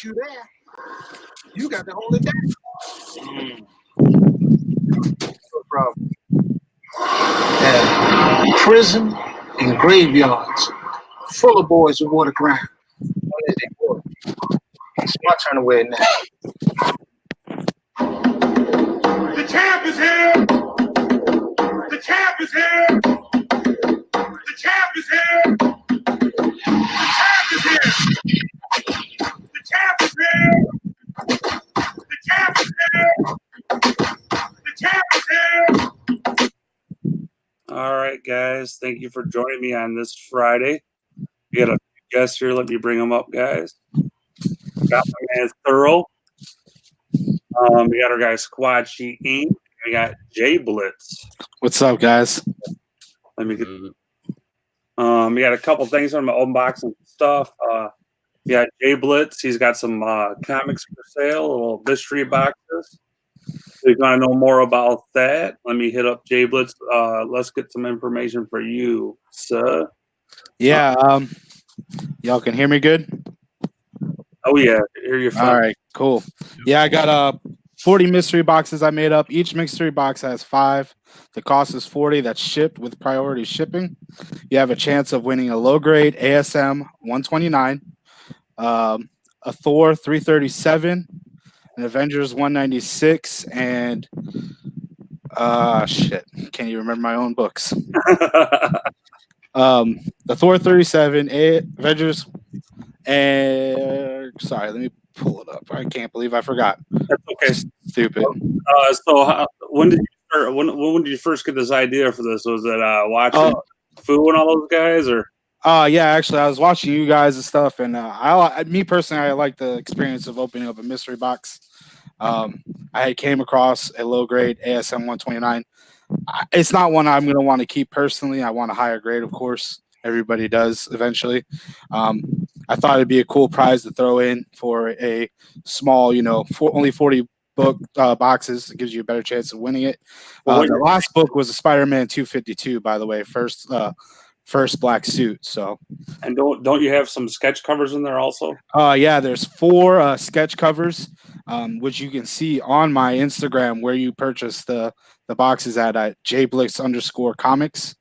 trust you there. You got to hold it down. No problem. And prison and graveyards full of boys who want to grind. What is it, boy? It's my turn to wear it now. The champ is here! The champ is here! The champ is here! The champ is here! The champ is here! The champ is here! The champ is here! All right, guys. Thank you for joining me on this Friday. We got a few guests here. Let me bring them up, guys. Got my man Thoro. We got our guy Squatchy Inc. We got JBlitz. What's up, guys? Let me get. We got a couple things on my unboxing stuff. We got JBlitz. He's got some comics for sale, little mystery boxes. If you want to know more about that, let me hit up JBlitz. Let's get some information for you, sir. Yeah. Y'all can hear me good? Oh yeah, hear you fine. All right, cool. Yeah, I got 40 mystery boxes I made up. Each mystery box has 5. The cost is $40. That's shipped with priority shipping. You have a chance of winning a low grade ASM 129, a Thor 337, an Avengers 196, and shit, can't even remember my own books. The Thor 37, Avengers, and sorry, let me pull it up. I can't believe I forgot. That's okay. Stupid. So when did you start? When did you first get this idea for this? Was it watching Foo and all those guys, or? Yeah, actually, I was watching you guys and stuff, and me personally, I like the experience of opening up a mystery box. I came across a low grade ASM 129. It's not one I'm going to want to keep personally. I want a higher grade, of course. Everybody does eventually. I thought it'd be a cool prize to throw in for a small, only 40 book boxes. It gives you a better chance of winning it. The last book was a Spider-Man 252, by the way, first black suit. So, and don't you have some sketch covers in there also? Yeah, there's 4 sketch covers, which you can see on my Instagram where you purchase the boxes at JBlitz_comics.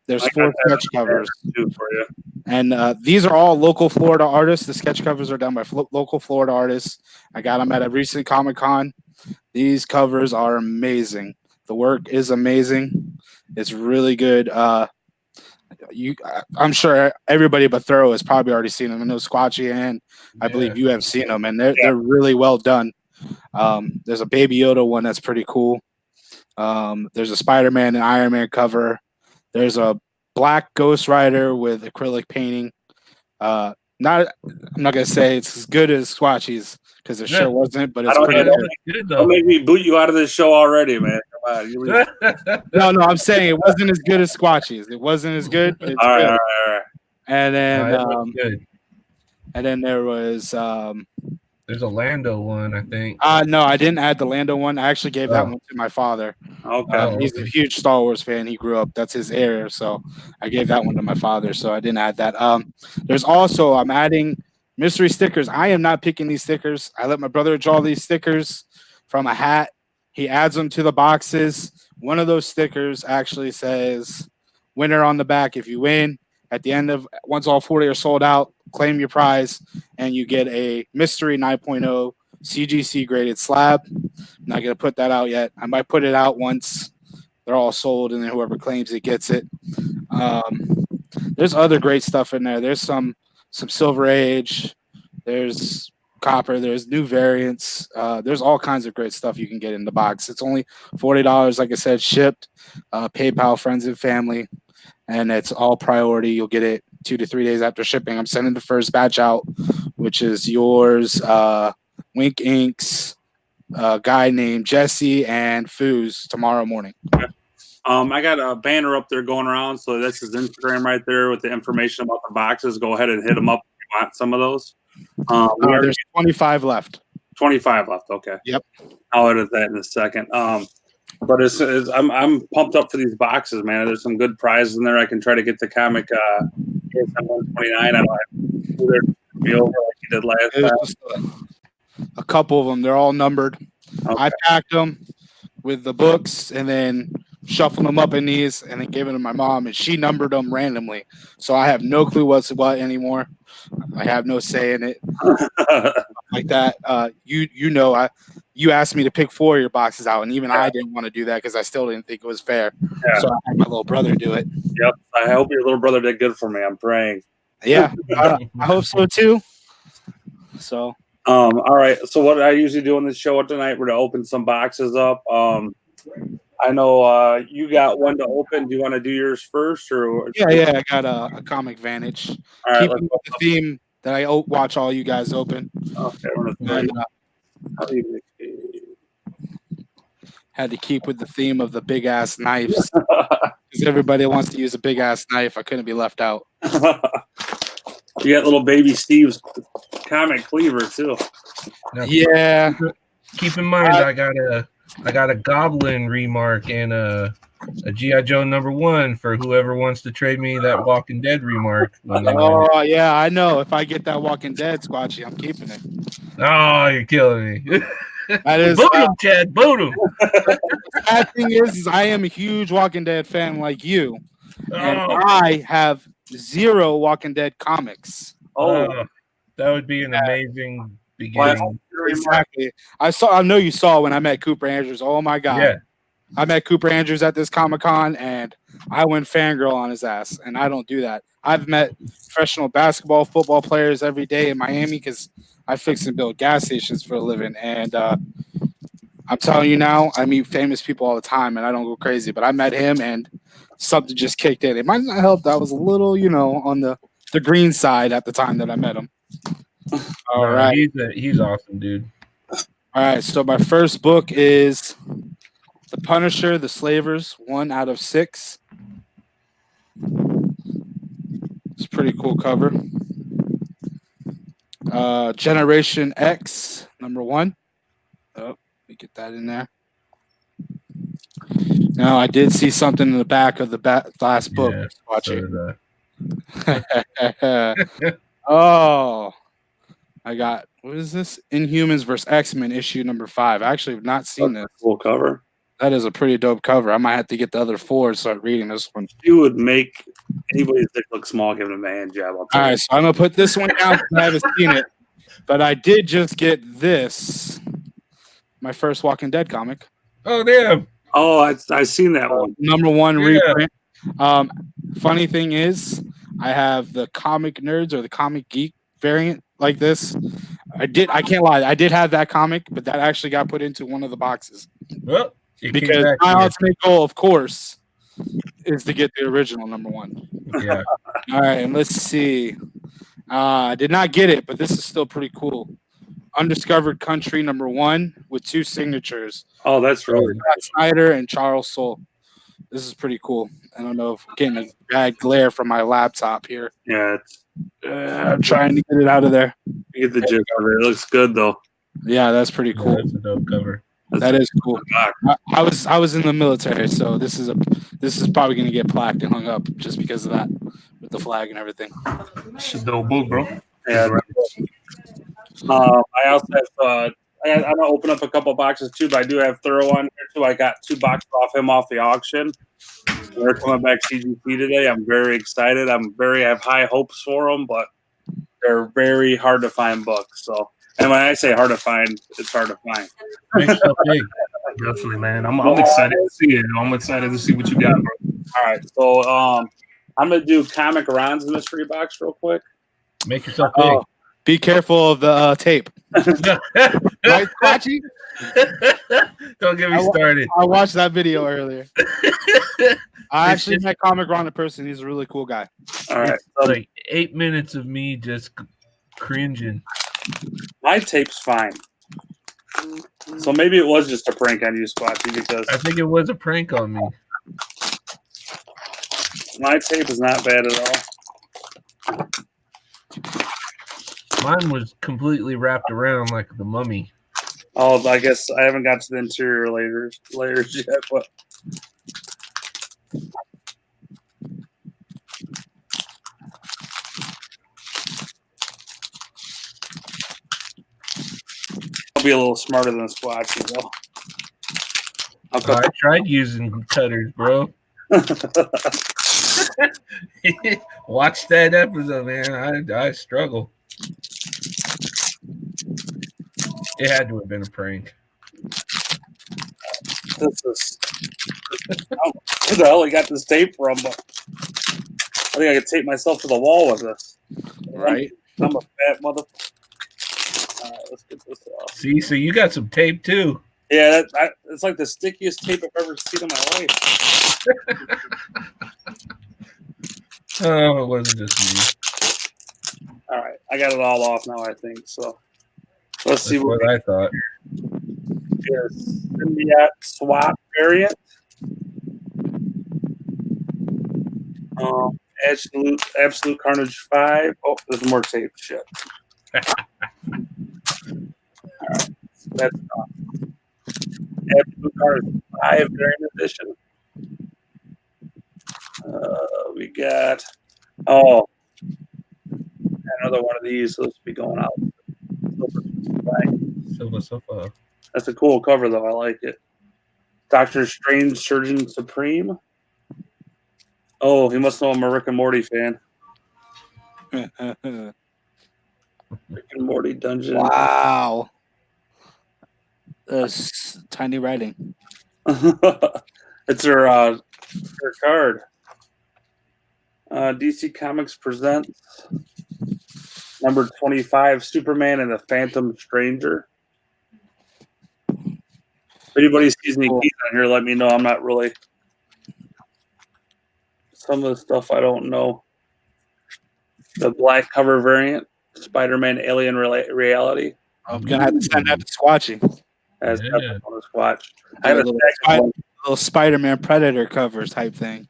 There's 4 sketch covers for you. And these are all local Florida artists. The sketch covers are done by local Florida artists. I got them at a recent Comic-Con. These covers are amazing. The work is amazing. It's really good. I'm sure everybody but Thoro has probably already seen them. I know Squatchy and I believe you have seen them, and they're really well done. There's a Baby Yoda one that's pretty cool. There's a Spider-Man and Iron Man cover. There's a Black Ghost Rider with acrylic painting. I'm not gonna say it's as good as Squatchy's because it sure wasn't, but it's pretty good. Don't make me boot you out of this show already, man. Come on, No, I'm saying it wasn't as good as Squatchy's. It wasn't as good. It's all good. right. And then, good. And then there was there's a Lando one, I think. No, I didn't add the Lando one. I actually gave that one to my father. Okay. He's a huge Star Wars fan. He grew up. That's his area. So I gave that one to my father. So I didn't add that. There's also, I'm adding mystery stickers. I am not picking these stickers. I let my brother draw these stickers from a hat. He adds them to the boxes. One of those stickers actually says winner on the back. If you win, at the end of once all 40 are sold out, claim your prize and you get a mystery 9.0 CGC graded slab. I'm not going to put that out yet. I might put it out once they're all sold and then whoever claims it gets it. There's other great stuff in there. There's some Silver Age. There's Copper. There's new variants. There's all kinds of great stuff you can get in the box. It's only $40, like I said, shipped, PayPal, friends and family. And it's all priority. You'll get it 2 to 3 days after shipping. I'm sending the first batch out, which is yours, Wink Inks, a guy named Jesse, and Foos tomorrow morning. I got a banner up there going around. So this is Instagram right there with the information about the boxes. Go ahead and hit them up if you want some of those. There's 25 left. 25 left. Okay. Yep. I'll edit that in a second. But I'm pumped up for these boxes, man. There's some good prizes in there. I can try to get the comic 129. Be over like you did last It was time. just a couple of them. They're all numbered. Okay. I packed them with the books and then shuffled them up in these and then gave them to my mom, and she numbered them randomly. So I have no clue what's what anymore. I have no say in it like that. You asked me to pick 4 of your boxes out, and even I didn't want to do that because I still didn't think it was fair. Yeah. So I had my little brother do it. Yep. I hope your little brother did good for me. I'm praying. Yeah, I hope so too. So All right. So what I usually do on this show tonight, we're to open some boxes up. I know you got one to open. Do you want to do yours first, or yeah, I got a comic vantage. All right, Keeping with the theme that I watch all you guys open. Okay. And, had to keep with the theme of the big ass knives because everybody wants to use a big ass knife. I couldn't be left out. You got little baby Steve's comic cleaver too. Now, Yeah. Keep in mind, I got a Goblin remark and a G.I. Joe #1 for whoever wants to trade me that Walking Dead remark. Oh yeah, I know. If I get that Walking Dead Squatchy, I'm keeping it. Oh, you're killing me. That is boot him, Chad. Boot him. The bad thing is I am a huge Walking Dead fan like you, and I have 0 Walking Dead comics. That would be an amazing beginning. Exactly. I know you saw when I met Cooper Andrews. Oh my god. Yeah. I met Cooper Andrews at this Comic-Con and I went fangirl on his ass, and I don't do that. I've met professional basketball, football players every day in Miami because I fix and build gas stations for a living. And I'm telling you now, I meet famous people all the time and I don't go crazy, but I met him and something just kicked in. It might not help that I was a little, on the green side at the time that I met him. All right. He's awesome, dude. All right. So my first book is The Punisher, The Slavers, 1 out of 6. It's a pretty cool cover. Generation X, #1. Oh, let me get that in there. Now, I did see something in the back of the last book. Yeah, Watch it. Oh, I got, what is this? Inhumans vs. X-Men issue #5. I actually have not seen this. Cool cover. That is a pretty dope cover. I might have to get the other 4 and start reading this one. You would make anybody's dick look small giving him a hand job. All right, so I'm going to put this one down because I haven't seen it. But I did just get this, my first Walking Dead comic. Oh, damn. Oh, I seen that one. #1 Yeah. reprint. Funny thing is, I have the Comic Nerds or the Comic Geek variant like this. I can't lie, I did have that comic, but that actually got put into one of the boxes. Well, Because my ultimate goal, of course, is to get the original #1. Yeah. All right, and let's see. I did not get it, but this is still pretty cool. Undiscovered Country #1 with 2 signatures. Oh, that's really Scott Snyder and Charles Soule. This is pretty cool. I don't know if I'm getting a bad glare from my laptop here. Yeah, I'm trying to get it out of there. you get the gist of it. It looks good though. Yeah, that's pretty cool. That's a dope cover. That is cool. I was in the military, so this is probably gonna get plaqued and hung up just because of that, with the flag and everything. It's a dope book, bro. Yeah. I also have. I'm gonna open up a couple boxes too, but I do have Thoro on here too. I got 2 boxes off him off the auction. They're coming back CGC today. I'm very excited. I have high hopes for them, but they're very hard to find books. So, and when I say hard to find, it's hard to find. Definitely, man. I'm excited to see it. I'm excited to see what you got, bro. All right, so I'm gonna do Comic Ron's mystery box real quick. Make yourself big. Oh, be careful of the tape. Right, Squatchy? Don't get me started. I watched that video earlier. I actually met Comic Ron in person. He's a really cool guy. All right, It's like 8 minutes of me just cringing. my tape's fine. So maybe it was just a prank on you, Squatchy, because I think it was a prank on me. my tape is not bad at all. Mine was completely wrapped around like the mummy. Oh, I guess I haven't got to the interior layers yet, but I'll be a little smarter than Squatchy, though. I'll I tried using cutters, bro. Watch that episode, man. I struggle. It had to have been a prank. This is who the hell I got this tape from, but I think I could tape myself to the wall with this. Right. I'm a fat mother. All right, let's get this off. See, so you got some tape too. Yeah, it's like the stickiest tape I've ever seen in my life. Oh, it wasn't just me. All right, I got it all off now, I think. So let's see That's what I thought. is symbiote swap variant. Absolute Carnage 5. Oh, there's more tape. Shit. All right, that's Absolute Carnage 5 variant edition. We got another one of these supposed to be going out. Silva. That's a cool cover, though. I like it. Doctor Strange, Surgeon Supreme. Oh, he must know I'm a Rick and Morty fan. Rick and Morty Dungeon. Wow. That's tiny writing. It's her card. DC Comics presents number 25, Superman and the Phantom Stranger. If anybody sees any keys on here, let me know. I'm not really. Some of the stuff I don't know. The black cover variant, Spider-Man Alien Reality. I'm gonna have to send that to Squatchy. As Yeah. definitely on the Squatch. I have a Little Spider-Man Predator covers type thing.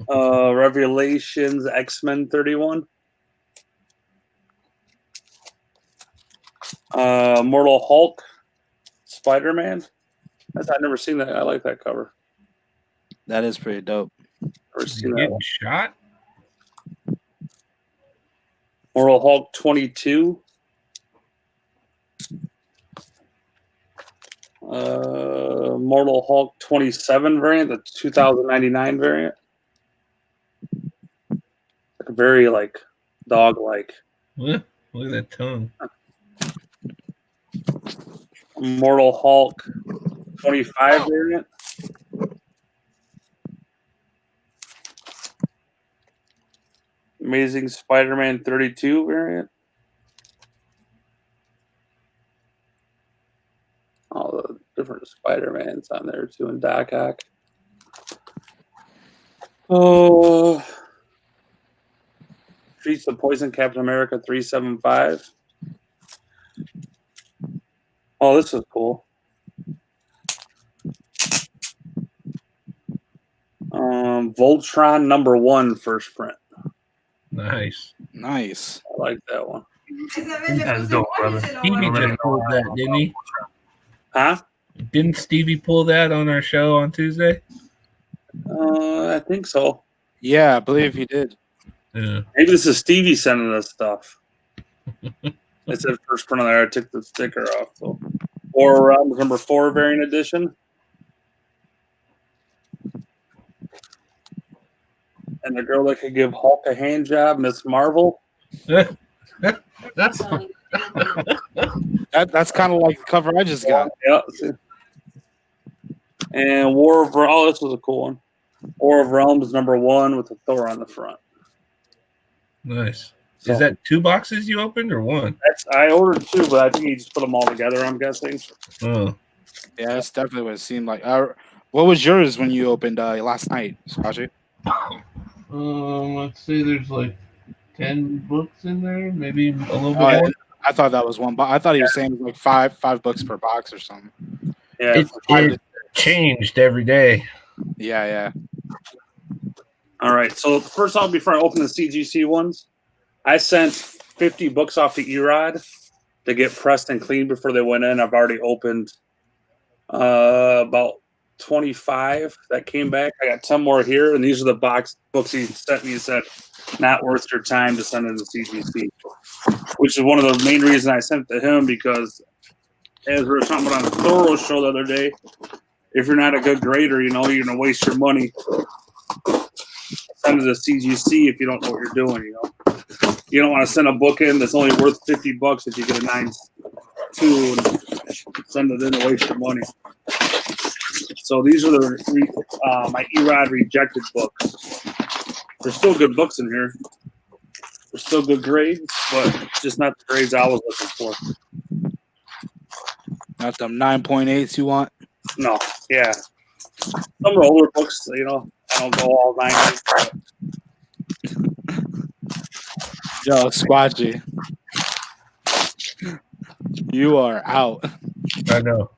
Revelations X-Men 31. Mortal Hulk Spider-Man. I've never seen that. I like that cover. That is pretty dope. Never seen that Getting one. shot? Mortal Hulk 22. Mortal Hulk 27 variant, the 2099 variant. Like very like dog-like. Look at that tongue. Mortal Hulk 25 variant. Amazing Spider-Man 32 variant. All the different Spider-Mans on there too, and Doc Ock. Oh, Streets of Poison Captain America 375. Oh, this is cool. Voltron #1 first print. Nice. Nice. I like that one. That's dope, brother. Stevie just pulled that, didn't he? Huh? Didn't Stevie pull that on our show on Tuesday? I think so. Yeah, I believe he did. Yeah. Maybe this is Stevie sending us stuff. It said first print on there. I took the sticker off. So, or #4 variant edition. And the girl that could give Hulk a hand job, Miss Marvel. That's That's kind of like the cover I just got. Yeah. And War of Realms. Oh, this was a cool one. War of Realms #1 with the Thor on the front. nice. So, Is that 2 boxes you opened or 1? I ordered 2, but I think he just put them all together, I'm guessing. Oh, Yeah, that's definitely what it seemed like. What was yours when you opened last night, Squatchy? let's say there's like 10 books in there, maybe a little bit Oh, more. I thought that was one, but I thought he was saying it was like five books per box or something. Yeah. It changed every day. Yeah. All right. So first off, before I open the CGC ones, I sent 50 books off to Erod to get pressed and cleaned before they went in. I've already opened about 25 that came back. I got 10 more here, and these are the books he sent me. He said, not worth your time to send in the CGC, which is one of the main reasons I sent it to him, because as we were talking about on the Thoro show the other day, if you're not a good grader, you know, you're going to waste your money. Send it to CGC if you don't know what you're doing, you know. You don't want to send a book in that's only worth $50 if you get a 9.2 and send it in to waste your money. So these are my E-Rod rejected books. There's still good books in here. There's still good grades, but just not the grades I was looking for. Not them 9.8s you want? No, yeah. Some of the older books, you know, I don't go all 90s. Yo, Squatchy. You are out. I know.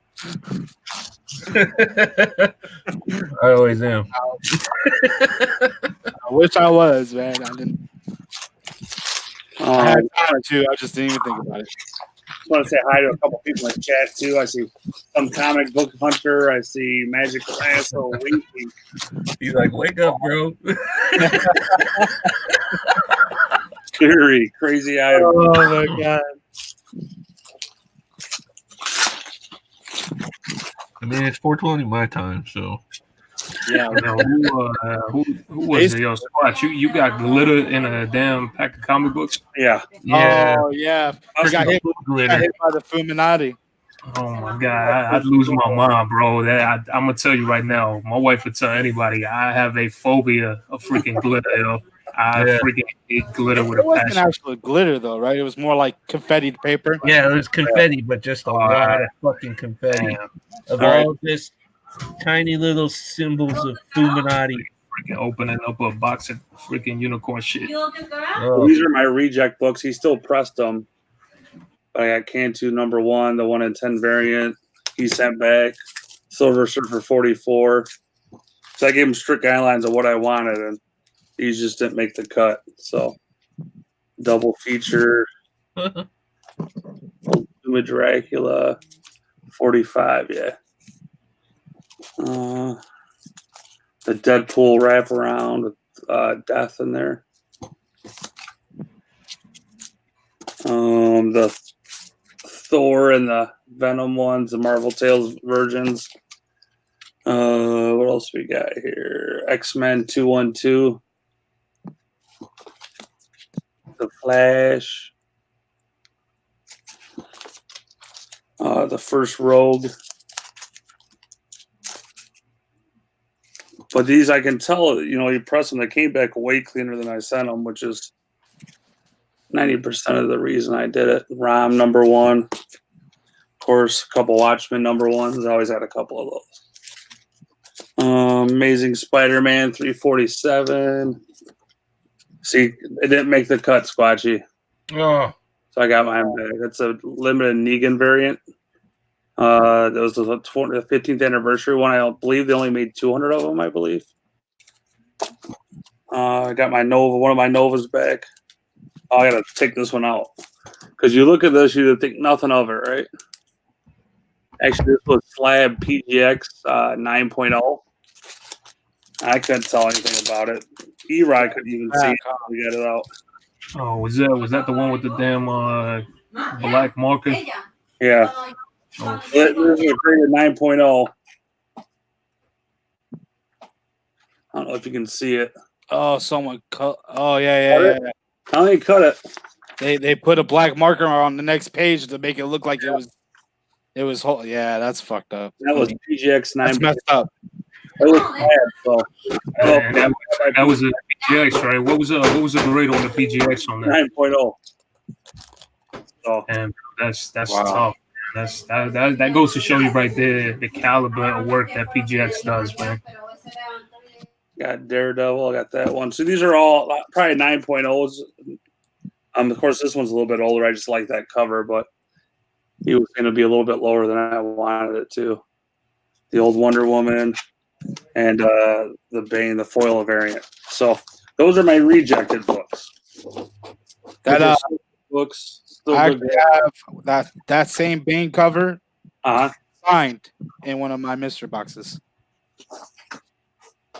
I always am. I wish I was, man. I didn't. I had time too. I just didn't even think about it. Just want to say hi to a couple people in the chat too. I see some comic book hunter. I see Magic Lasso. He's like, wake up, bro. Fury, crazy eye. Oh my god. I mean, it's 4:20 my time, so. Yeah. Who was it? Yo, Squatch, you got glitter in a damn pack of comic books? Yeah. Yeah. Oh yeah. I got hit by the Fuminati. Oh my god, I'd lose my mind, bro. I'm gonna tell you right now. My wife would tell anybody I have a phobia of freaking glitter. Yo. I freaking hate glitter with a passion. It wasn't actually glitter though, right? It was more like confetti paper. Yeah, it was confetti, but just a lot of fucking confetti. Of all this tiny little symbols of Fuminati. Freaking opening up a box of freaking unicorn shit. Oh. These are my reject books. He still pressed them. I got Cantu #1, the 1 in 10 variant. He sent back Silver Surfer 44. So I gave him strict guidelines of what I wanted, and these just didn't make the cut. So double feature. Ultimate Dracula 45, yeah. The Deadpool wraparound with Death in there. The Thor and the Venom ones, the Marvel Tales versions. What else we got here? X-Men 212. The Flash. The first Rogue. But these, I can tell, you know, you press them, they came back way cleaner than I sent them, which is 90% of the reason I did it. ROM #1. Of course, a couple Watchmen #1s. I always had a couple of those. Amazing Spider-Man 347. See, it didn't make the cut, Squatchy. Oh. So I got mine back. It's a limited Negan variant. That was the 15th anniversary one. I believe they only made 200 of them, I believe. I got my Nova, one of my Novas back. Oh, I got to take this one out. Because you look at this, you think nothing of it, right? Actually, this was Slab PGX 9.0. I couldn't tell anything about it. E-Rod couldn't even see it. We got it out. Oh, was that the one with the damn black marker? Yeah. Oh. This is a graded 9.0. I don't know if you can see it. Oh, someone cut. Oh, yeah. How many cut it? They put a black marker on the next page to make it look like it was whole. Yeah, that's fucked up. That was PGX 9. That's messed up. It was bad, so. That was a PGX, right? What was the grade on the PGX on that? 9.0. So. And that's wow. tough. That goes to show you right there the caliber of work that PGX does, man. Got Daredevil, I got that one. So these are all probably 9.0s. Of course, this one's a little bit older. I just like that cover, but he was going to be a little bit lower than I wanted it to. The old Wonder Woman and the Bane, the foil variant. So those are my rejected books. That books. I have that same Bane cover signed in one of my mystery boxes.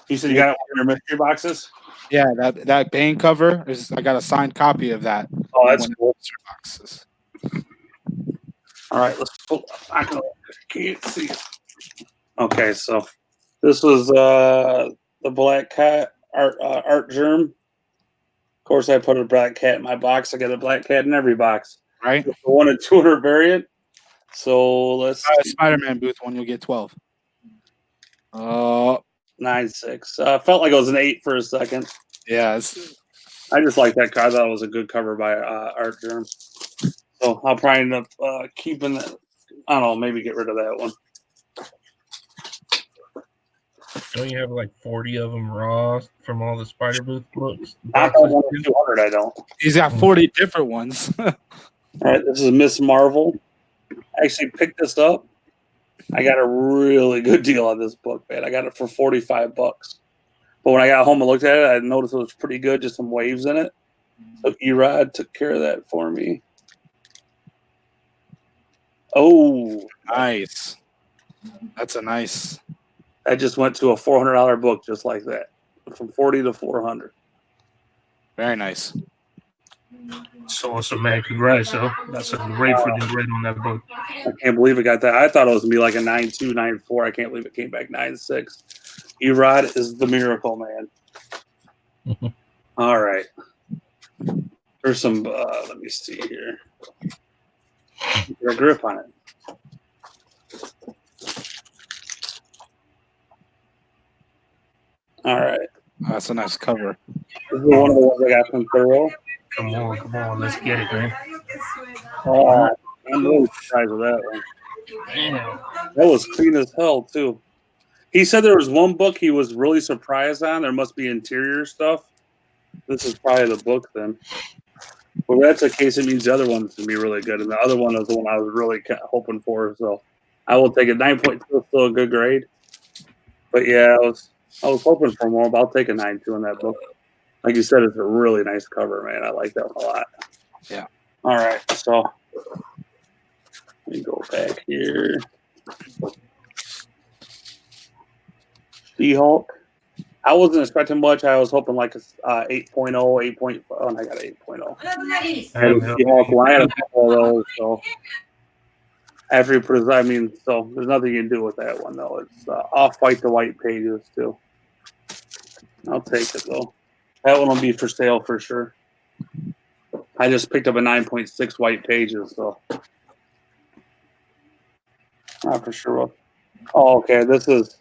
You said you got it in your mystery boxes? Yeah, that Bane cover I got a signed copy of that. Oh, that's cool. Mystery boxes. All right, let's pull. I can't see it. Okay, so this was the Black Cat art germ. Of course, I put a Black Cat in my box. I got a Black Cat in every box. Right? The 1 in 200 variant. So let's Spider-Man booth one, you'll get 12. 9.6. Felt like it was an 8 for a second. Yeah. I just like that card. I thought it was a good cover by Art Germ. So I'll probably end up keeping that. I don't know, maybe get rid of that one. Don't you have like 40 of them raw from all the Spider Booth books? Not that 1 in 200, I don't. He's got 40 different ones. All right, this is Miss Marvel. I actually picked this up. I got a really good deal on this book, man. I got it for $45. But when I got home and looked at it, I noticed it was pretty good, just some waves in it. So Erod took care of that for me. Oh, Nice. That's a nice. I just went to a $400 book just like that, from 40 to 400. Very nice. So awesome, man. Congrats, yo. That's a great freaking grade on that book. I can't believe it got that. I thought it was going to be like a 9.2, 9.4. I can't believe it came back 9.6. Erod is the miracle, man. All right. There's some, let me see here. Get a grip on it. All right. That's a nice cover. This is one of the ones I got from Thoro. Come on. Let's get it, man. Oh, I'm really surprised with that one. Damn. That was clean as hell, too. He said there was one book he was really surprised on. There must be interior stuff. This is probably the book then. Well, if that's the case, it means the other one's going to be really good. And the other one is the one I was really hoping for. So I will take it. 9.2 is still a good grade. But yeah, I was hoping for more, but I'll take a 9.2 on that book. Like you said, it's a really nice cover, man. I like that one a lot. Yeah. All right. So let me go back here. She-Hulk. I wasn't expecting much. I was hoping like a 8.0, 8.5. Oh, and I got an 8.0. She-Hulk. Well, I had a couple of those. So after you put it, I mean, so there's nothing you can do with that one, though. It's off-white to white pages, too. I'll take it, though. That one will be for sale for sure. I just picked up a 9.6 white pages, so. Not for sure. Oh, okay. This is.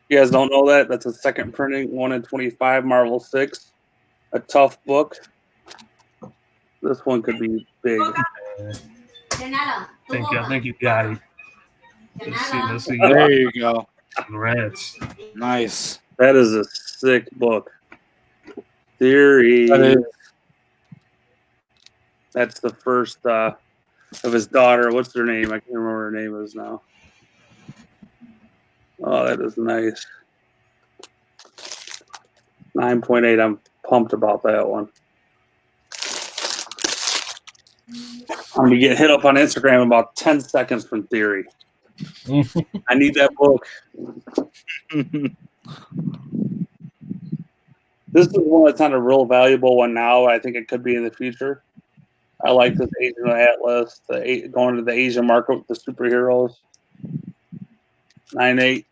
You guys don't know that? That's a second printing, 1 in 25, Marvel 6. A tough book. This one could be big. I think you got it. Let's see. There you go. Congrats. Nice. That is a sick book. Theory. That's the first of his daughter. What's her name? I can't remember her name is now. Oh, that is nice. 9.8. I'm pumped about that one. I'm going to get hit up on Instagram in about 10 seconds from Theory. I need that book. This is one that's not a real valuable one now. I think it could be in the future. I like this Asian Atlas, going to the Asian market with the superheroes. 9.8.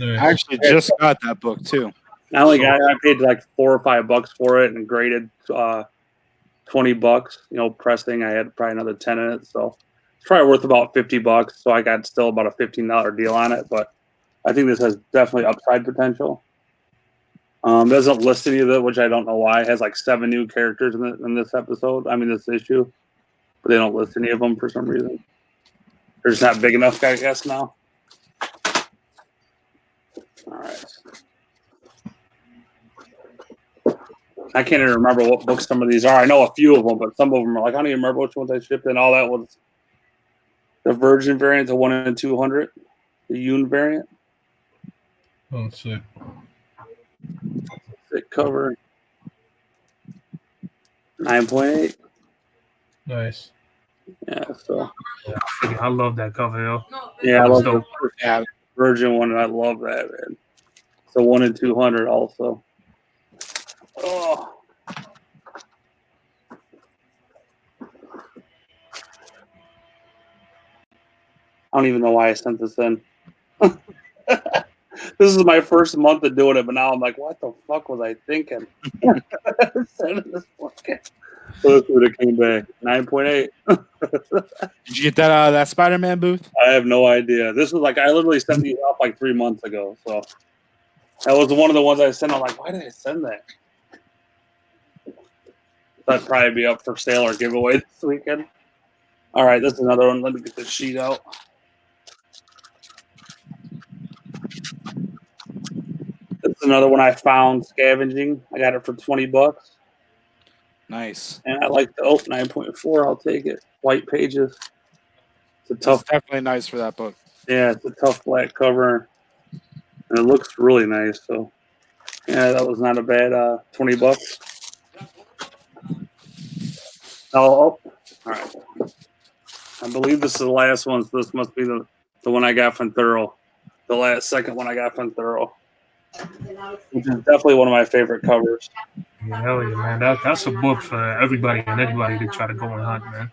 I actually just got that book too. I paid like $4 or $5 for it and graded $20. You know, pressing. I had probably another 10 in it, so it's probably worth about $50. So I got still about a $15 deal on it, but I think this has definitely upside potential. Doesn't list any of it, which I don't know why. It has like 7 new characters in this episode. I mean, this issue, but they don't list any of them for some reason. They're just not big enough, I guess, now. All right. I can't even remember what books some of these are. I know a few of them, but some of them are like, I don't even remember which ones I shipped in. All that was the Virgin variant, the 1 in 200, the Yoon variant. Oh, sick. Thick cover. 9.8. Nice. Yeah, so. I love that cover, yo. Yeah, I love dope. the Virgin one, and I love that, man. So 1 in 200 also. Oh. I don't even know why I sent this in. This is my first month of doing it, but now I'm like, what the fuck was I thinking? Sending this book in. So that's what it came back. 9.8. Did you get that Spider-Man booth? I have no idea. This was like I literally sent these off like 3 months ago. So that was one of the ones I sent. I'm like, why did I send that? That'd probably be up for sale or giveaway this weekend. All right, this is another one. Let me get this sheet out. This is another one I found scavenging. I got it for $20. Nice. And I like the 9.4. I'll take it. White pages. It's a tough. It's definitely nice for that book. Yeah, it's a tough black cover, and it looks really nice. So, yeah, that was not a bad $20. All right. I believe this is the last one. So this must be the one I got from Thoro. The second one I got from Thoro, which is definitely one of my favorite covers. Yeah, hell yeah, man. That's a book for everybody and anybody to try to go and hunt, man.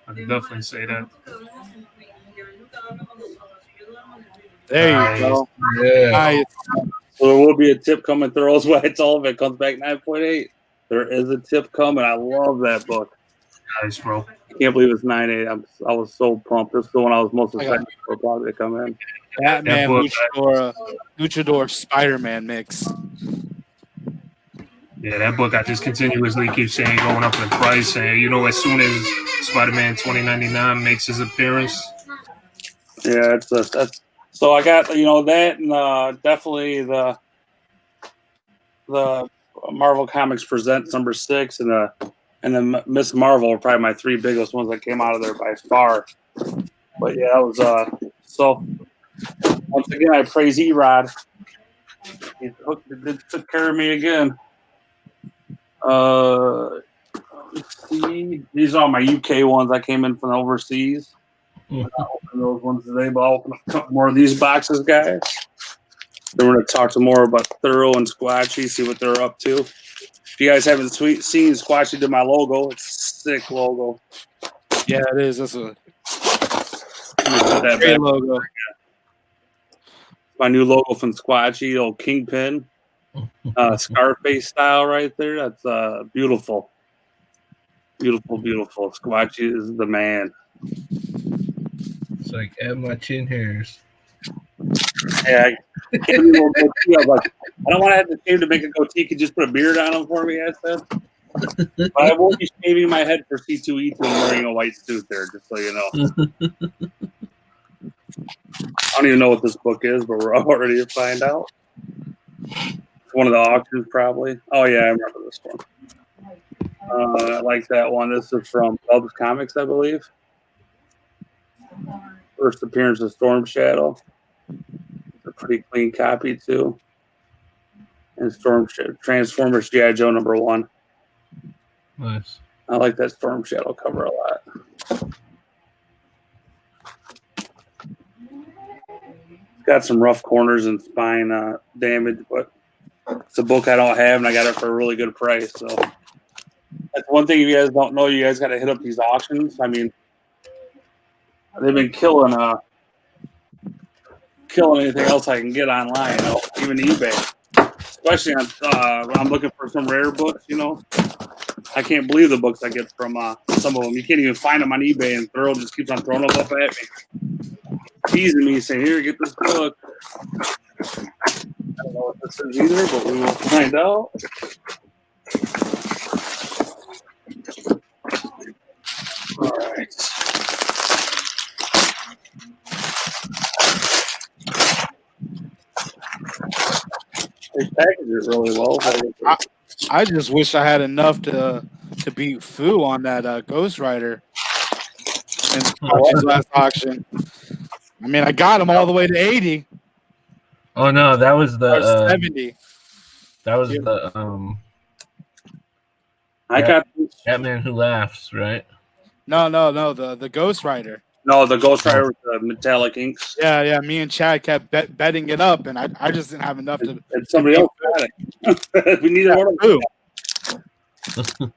I can definitely say that. There you go. Yeah. Nice. So there will be a tip coming. Thoro's why it's all of it comes back 9.8. There is a tip coming. I love that book. Nice, bro. I can't believe it's 9.8. I was so pumped. This is the one I was most excited for probably to come in. Batman, book, Luchador, Spider-Man mix. Yeah, that book I just continuously keep saying going up in price. And, you know, as soon as Spider-Man 2099 makes his appearance. Yeah, that's so I got, you know, that and definitely the Marvel Comics Presents #6 and then Miss Marvel are probably my 3 biggest ones that came out of there by far. But yeah, that was so once again I praise E-Rod. He took care of me again. Let's see. These are all my UK ones. I came in from overseas. I'll open those ones today, but I'll open a couple more of these boxes, guys. Then we're going to talk some more about Thoro and Squatchy, see what they're up to. If you guys haven't seen Squatchy did my logo, it's a sick logo. Yeah, it is. That's a That great logo. My new logo from Squatchy, old Kingpin. Scarface style right there. That's beautiful. Beautiful, beautiful. Squatchy is the man. It's like add my chin hairs. Yeah, I was like, I don't want to have to shave to make a goatee. Could you just put a beard on him for me, I said. But I won't be shaving my head for C2E2 and wearing a white suit there, just so you know. I don't even know what this book is, but we're all ready to find out. It's one of the auctions, probably. Oh, yeah, I remember this one. I like that one. This is from Bub's Comics, I believe. First appearance of Storm Shadow. It's a pretty clean copy, too. And Transformers G.I. Joe #1. Nice. I like that Storm Shadow cover a lot. It's got some rough corners and spine damage, but it's a book I don't have, and I got it for a really good price. So that's one thing you guys don't know. You guys got to hit up these auctions. I mean, they've been killing anything else I can get online, you know, even eBay. Especially on, when I'm looking for some rare books, you know. I can't believe the books I get from some of them. You can't even find them on eBay, and Thoro just keeps on throwing them up at me. Teasing me, saying, here, get this book. I don't know what this is either, but we will find out. All right. They package it really well. I just wish I had enough to beat Fu on that Ghost Rider in Squatchy's last auction. I mean, I got him all the way to 80. Oh no, that was Or the 70. that was the I got Batman Who Laughs, right? No, the Ghost Rider. no the Ghost Rider with the metallic inks. Yeah. Me and Chad kept betting it up, and I just didn't have enough to. And somebody else got it. We needed one of them.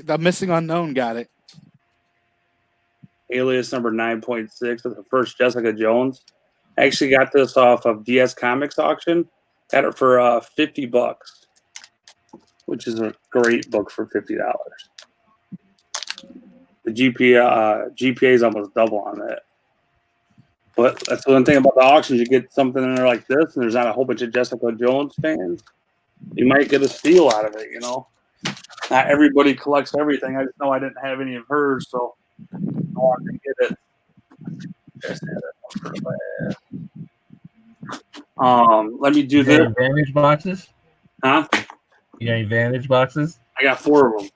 The missing unknown got it. Alias number 9.6 of the first Jessica Jones. I actually got this off of DS Comics auction. Got it for $50, which is a great book for $50. The GPA is almost double on that. But that's the one thing about the auctions. You get something in there like this, and there's not a whole bunch of Jessica Jones fans. You might get a steal out of it, you know. Not everybody collects everything. I just know I didn't have any of hers, so I wanted to get it. Let me do this. Advantage boxes? Huh? You got any Vantage boxes? I got 4 of them.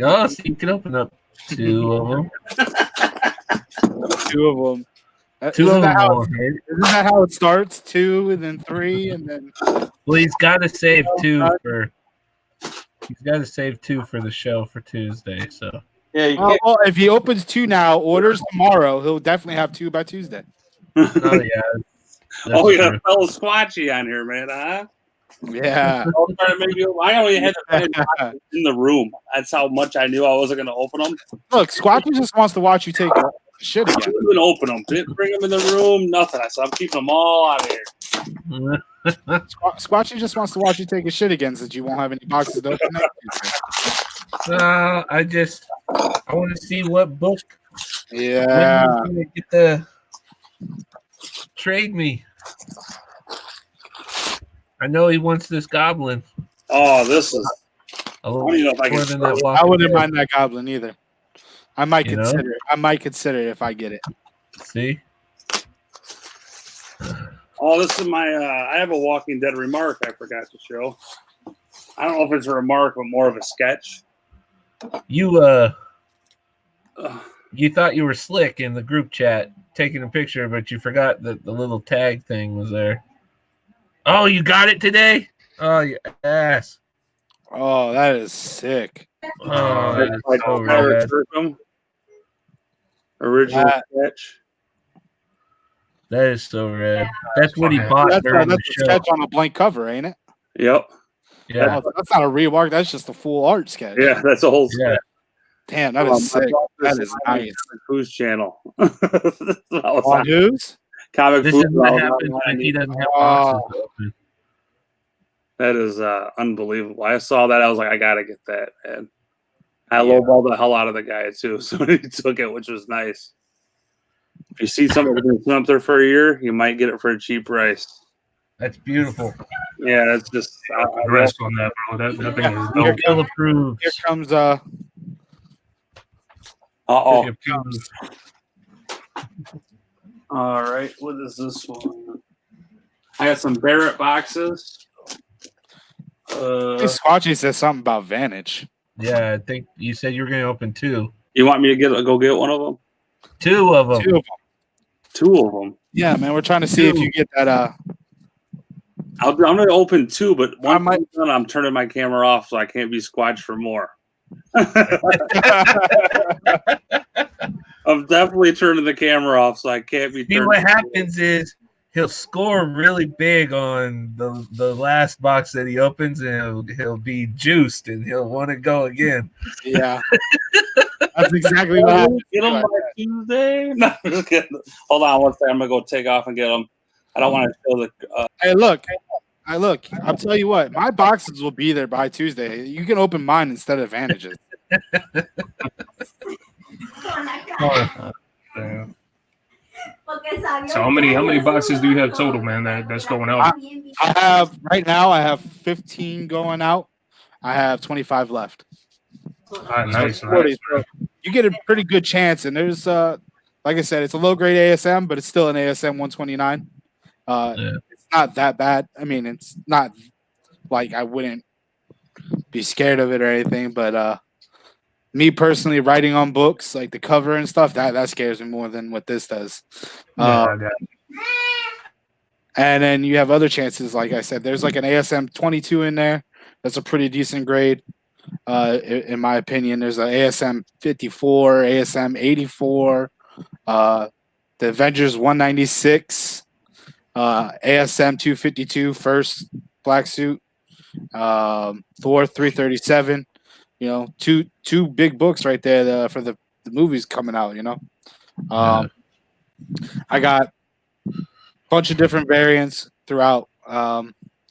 Oh, so you can open up 2 of them. 2 of them. Two Isn't of that them. isn't that how it starts? 2 and then 3 and then. Well, he's got to save 2 for. He's got to save 2 for the show for Tuesday. So. Yeah. You can't. Well, if he opens 2 now, orders tomorrow, he'll definitely have 2 by Tuesday. Oh yeah. Oh, you got a fellow Squatchy on here, man, huh? Yeah. I only had to in the room. That's how much I knew I wasn't going to open them. Look, Squatchy just wants to watch you take a shit I again. didn't even open them. Didn't bring them in the room. Nothing. I said I'm keeping them all out of here. Squatchy just wants to watch you take a shit again since you won't have any boxes to open next Tuesday. I want to see what book. Yeah. When you get the trade me. I know he wants this goblin. Oh, this is. A I little don't even know if I more can. than that I wouldn't Walking mind that goblin either. I might You know? consider it. I might consider it if I get it. Dead. See? Oh, this is my. I have a Walking Dead remark I forgot to show. I don't know if it's a remark, but more of a sketch. You thought you were slick in the group chat taking a picture, but you forgot that the little tag thing was there. Oh, you got it today? Oh, you ass. Oh, that is sick. Oh, It's that's like so Tyler rad. Kirkham, original sketch. That is so rad. That's what he bought That's during the a show. sketch on a blank cover, ain't it? Yep. Yeah. Oh, that's not a remark. That's just a full art sketch. Yeah, that's a whole Yeah. sketch. Damn, that I is sick. bought this That is on nice. Whose channel? On whose? Comic This Food. is what happens when he doesn't have boxes open. That is unbelievable. I saw that. I was like, I gotta get that, man. I lowballed the hell out of the guy too, so he took it, which was nice. If you see something that's been up there for a year, you might get it for a cheap price. That's beautiful. Yeah, that's just. Rest on that, bro. That thing is Here dope. Bill approves. Here comes Uh-oh. He approves. All right, what is this one? I got some Barrett boxes. Squatchy says something about Vantage. Yeah, I think you said you were going to open 2. You want me to go get one of them? 2 of them. 2 of them. 2 of them. Yeah, man. We're trying to see if you get that. I'm going to open 2, but I one might- I'm turning my camera off so I can't be squatched for more. I'm definitely turning the camera off so I can't be. See, what happens is he'll score really big on the last box that he opens, and he'll be juiced, and he'll want to go again. Yeah. That's exactly what happened. Get them by Tuesday. No, I'm just kidding. Hold on one second. I'm gonna go take off and get them. I don't want to show the. Hey, look. I'll tell you what. My boxes will be there by Tuesday. You can open mine instead of Vantage's. So how many boxes do you have total, man? That's going out. I have right now. I have 15 going out. I have 25 left. Nice. You get a pretty good chance, and there's like I said, it's a low grade ASM, but it's still an ASM 129. It's not that bad. I mean, it's not like I wouldn't be scared of it or anything, but me personally, writing on books like the cover and stuff, that scares me more than what this does. I got it. And then you have other chances, like I said, there's like an ASM 22 in there. That's a pretty decent grade. In my opinion, there's an ASM 54, ASM 84, the Avengers 196, ASM 252, first black suit, Thor 337. You know, two big books right there for the movies coming out. You know, I got a bunch of different variants throughout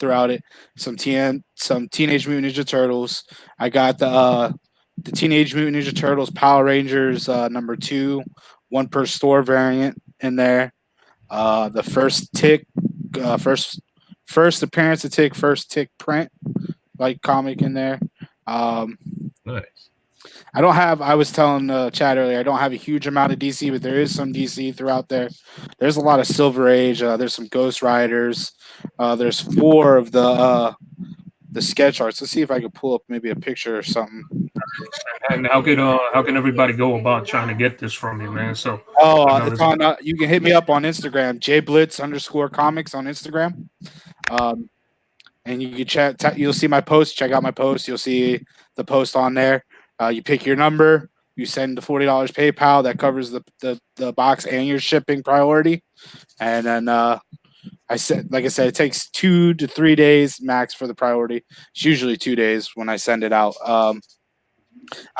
it. Some Teenage Mutant Ninja Turtles. I got the Teenage Mutant Ninja Turtles Power Rangers number 2, 1 per store variant in there. The first Tick, first appearance of Tick, first Tick print like comic in there. Nice. I was telling Chad earlier, I don't have a huge amount of DC, but there is some DC throughout there. There's a lot of Silver Age. There's some Ghost Riders. There's 4 of the sketch arts. Let's see if I can pull up maybe a picture or something. And how can everybody go about trying to get this from you, man? So it's on. You can hit me up on Instagram, JBlitz_comics on Instagram. And you can chat. You'll see my post. Check out my post. You'll see the post on there. You pick your number. You send the $40 PayPal. That covers the box and your shipping priority. And then like I said, it takes 2 to 3 days max for the priority. It's usually 2 days when I send it out. I'm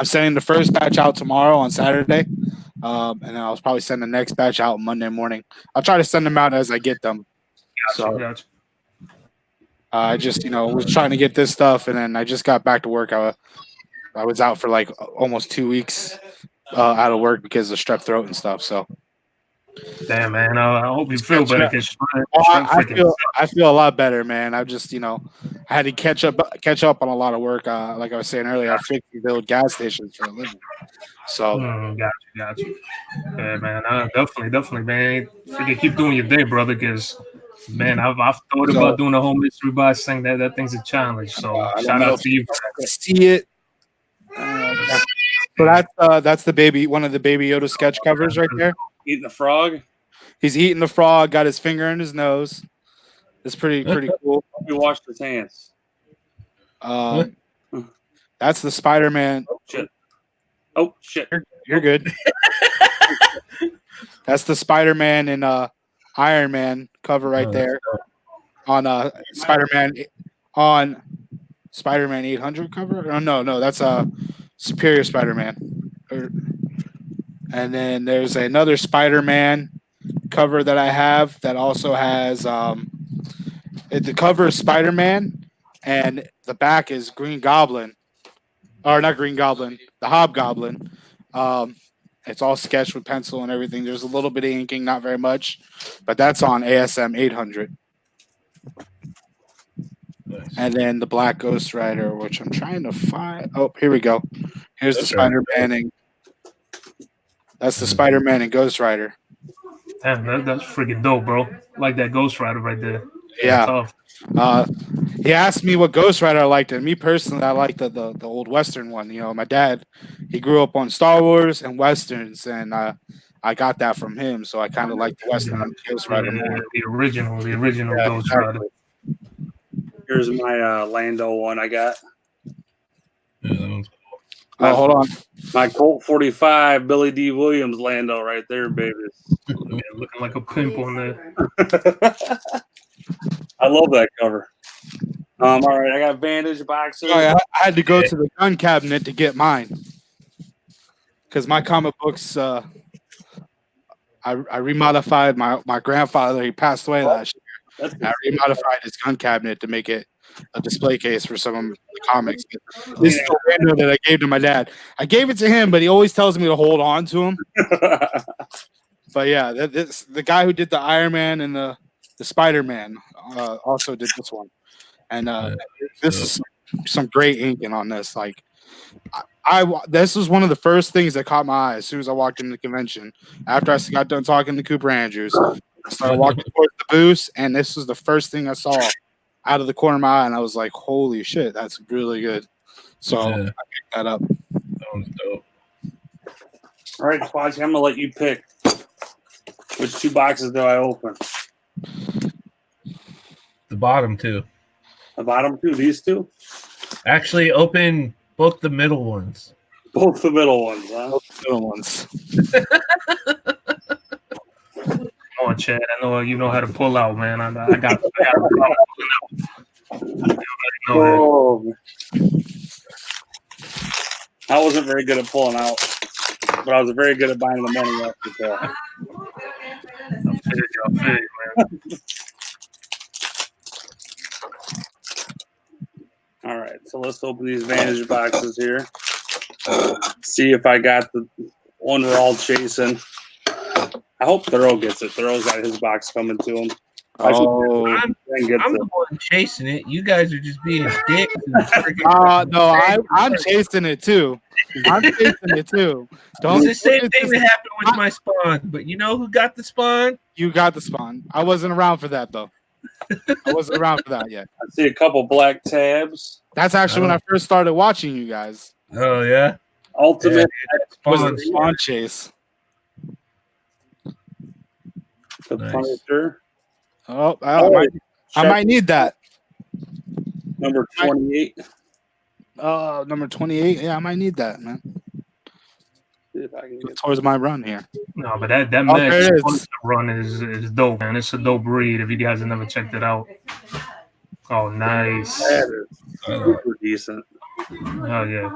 sending the first batch out tomorrow on Saturday, and then I'll probably send the next batch out Monday morning. I'll try to send them out as I get them. Gotcha. I just was trying to get this stuff, and then I just got back to work. I was out for like almost 2 weeks out of work because of strep throat and stuff. So, damn, man, I hope you feel better. I feel a lot better, man. I just I had to catch up on a lot of work. Like I was saying earlier, I fix and build gas stations for a living. So, gotcha. Yeah, man, definitely, man. Freaking keep doing your day, brother, because. Man, I've thought about doing a whole mystery box thing. That thing's a challenge. So shout out to you. See it. So that's the baby, one of the Baby Yoda sketch covers right there. Eating the frog. He's eating the frog. Got his finger in his nose. It's pretty cool. He washed his hands. That's the Spider-Man. Oh shit! You're good. That's the Spider-Man and Iron Man cover right there on Spider-Man 800 cover. No, that's a Superior Spider-Man. And then there's another Spider-Man cover that I have that also has the cover is Spider-Man and the back is Green Goblin, or not Green Goblin, the Hobgoblin. It's all sketched with pencil and everything. There's a little bit of inking, not very much, but that's on ASM 800. Nice. And then the Black Ghost Rider, which I'm trying to find. Oh, here we go. Here's the Spider-Man. And that's the Spider-Man and Ghost Rider. Damn, that's freaking dope, bro. Like that Ghost Rider right there. Yeah. He asked me what Ghost Rider I liked, and me personally, I like the old Western one. My dad, he grew up on Star Wars and Westerns, and I got that from him, so I kind of like the Western Ghost Rider more. The original Ghost Rider. Here's my Lando one I got. Hold on. My Colt 45 Billy D. Williams Lando right there, baby. Yeah, looking like a pimp on there. I love that cover. All right, I got bandage boxes. I had to go to the gun cabinet to get mine because my comic books. I remodified my grandfather. He passed away last year. I remodified his gun cabinet to make it a display case for some of the comics. This is the window that I gave to my dad. I gave it to him, but he always tells me to hold on to him. But yeah, the guy who did the Iron Man and the Spider-Man also did this one. And this is some great inking on this. Like, this was one of the first things that caught my eye as soon as I walked into the convention. After I got done talking to Cooper Andrews, I started walking towards the booth, and this was the first thing I saw out of the corner of my eye, and I was like, "Holy shit, that's really good!" So I picked that up. Sounds dope. All right, Quasi, I'm gonna let you pick. Which 2 boxes do I open? The bottom 2. The bottom 2, these 2? Actually, open both the middle ones. Both the middle ones, huh? Both the middle ones. Come on, Chad. I know you know how to pull out, man. I got a problem pulling out. I wasn't very good at pulling out. but I was very good at buying the money off the tail. I feel you, man. All right, so let's open these Vantage boxes here. See if I got the one we're all chasing. I hope Thoro gets it. Thoro's got his box coming to him. Oh, I'm the one chasing it. You guys are just being dicks. no, I'm chasing it too. I'm chasing it too. It's the same thing that happened with my spawn. But you know who got the spawn? You got the spawn. I wasn't around for that though. I wasn't around for that yet. I see a couple black tabs. That's actually when I first started watching you guys. Oh yeah. Ultimate Was the spawn chase. The Nice. Punisher. Oh, I might need that. Number 28. Number 28. Yeah, I might need that, man. See if I can get Towards my run here. No, but that there Max it is. Punisher run is dope, man. It's a dope read if you guys have never checked it out. Oh, nice. that is super decent. Oh, yeah.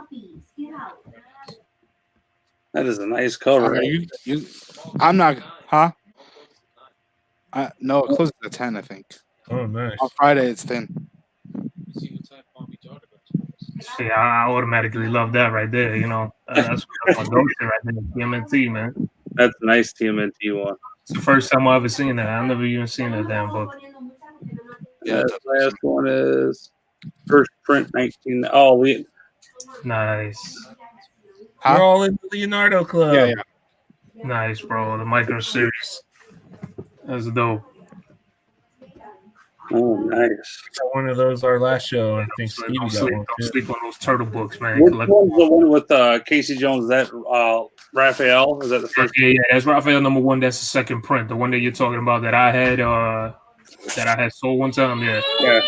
That is a nice cover. I'm not, huh? No, it closes at 10, I think. Oh nice. On Friday, it's 10. See, I automatically love that right there. You know, that's my go-to right there. TMNT, man. That's a nice TMNT one. It's the first time I've ever seen that. I've never even seen that damn book. Yeah, the last one is first print 19. Oh, we Nice. We're all in the Leonardo Club. Yeah. Nice, bro. The micro series. That's dope. Oh, nice. We got one of those our last show. I think Stevie got one. Don't sleep on those turtle books, man. Which one's the one with Casey Jones? Is that Raphael? Is that the first? Yeah, that's Raphael number 1. That's the second print. The one that you're talking about that I had sold one time. Yeah. Yeah.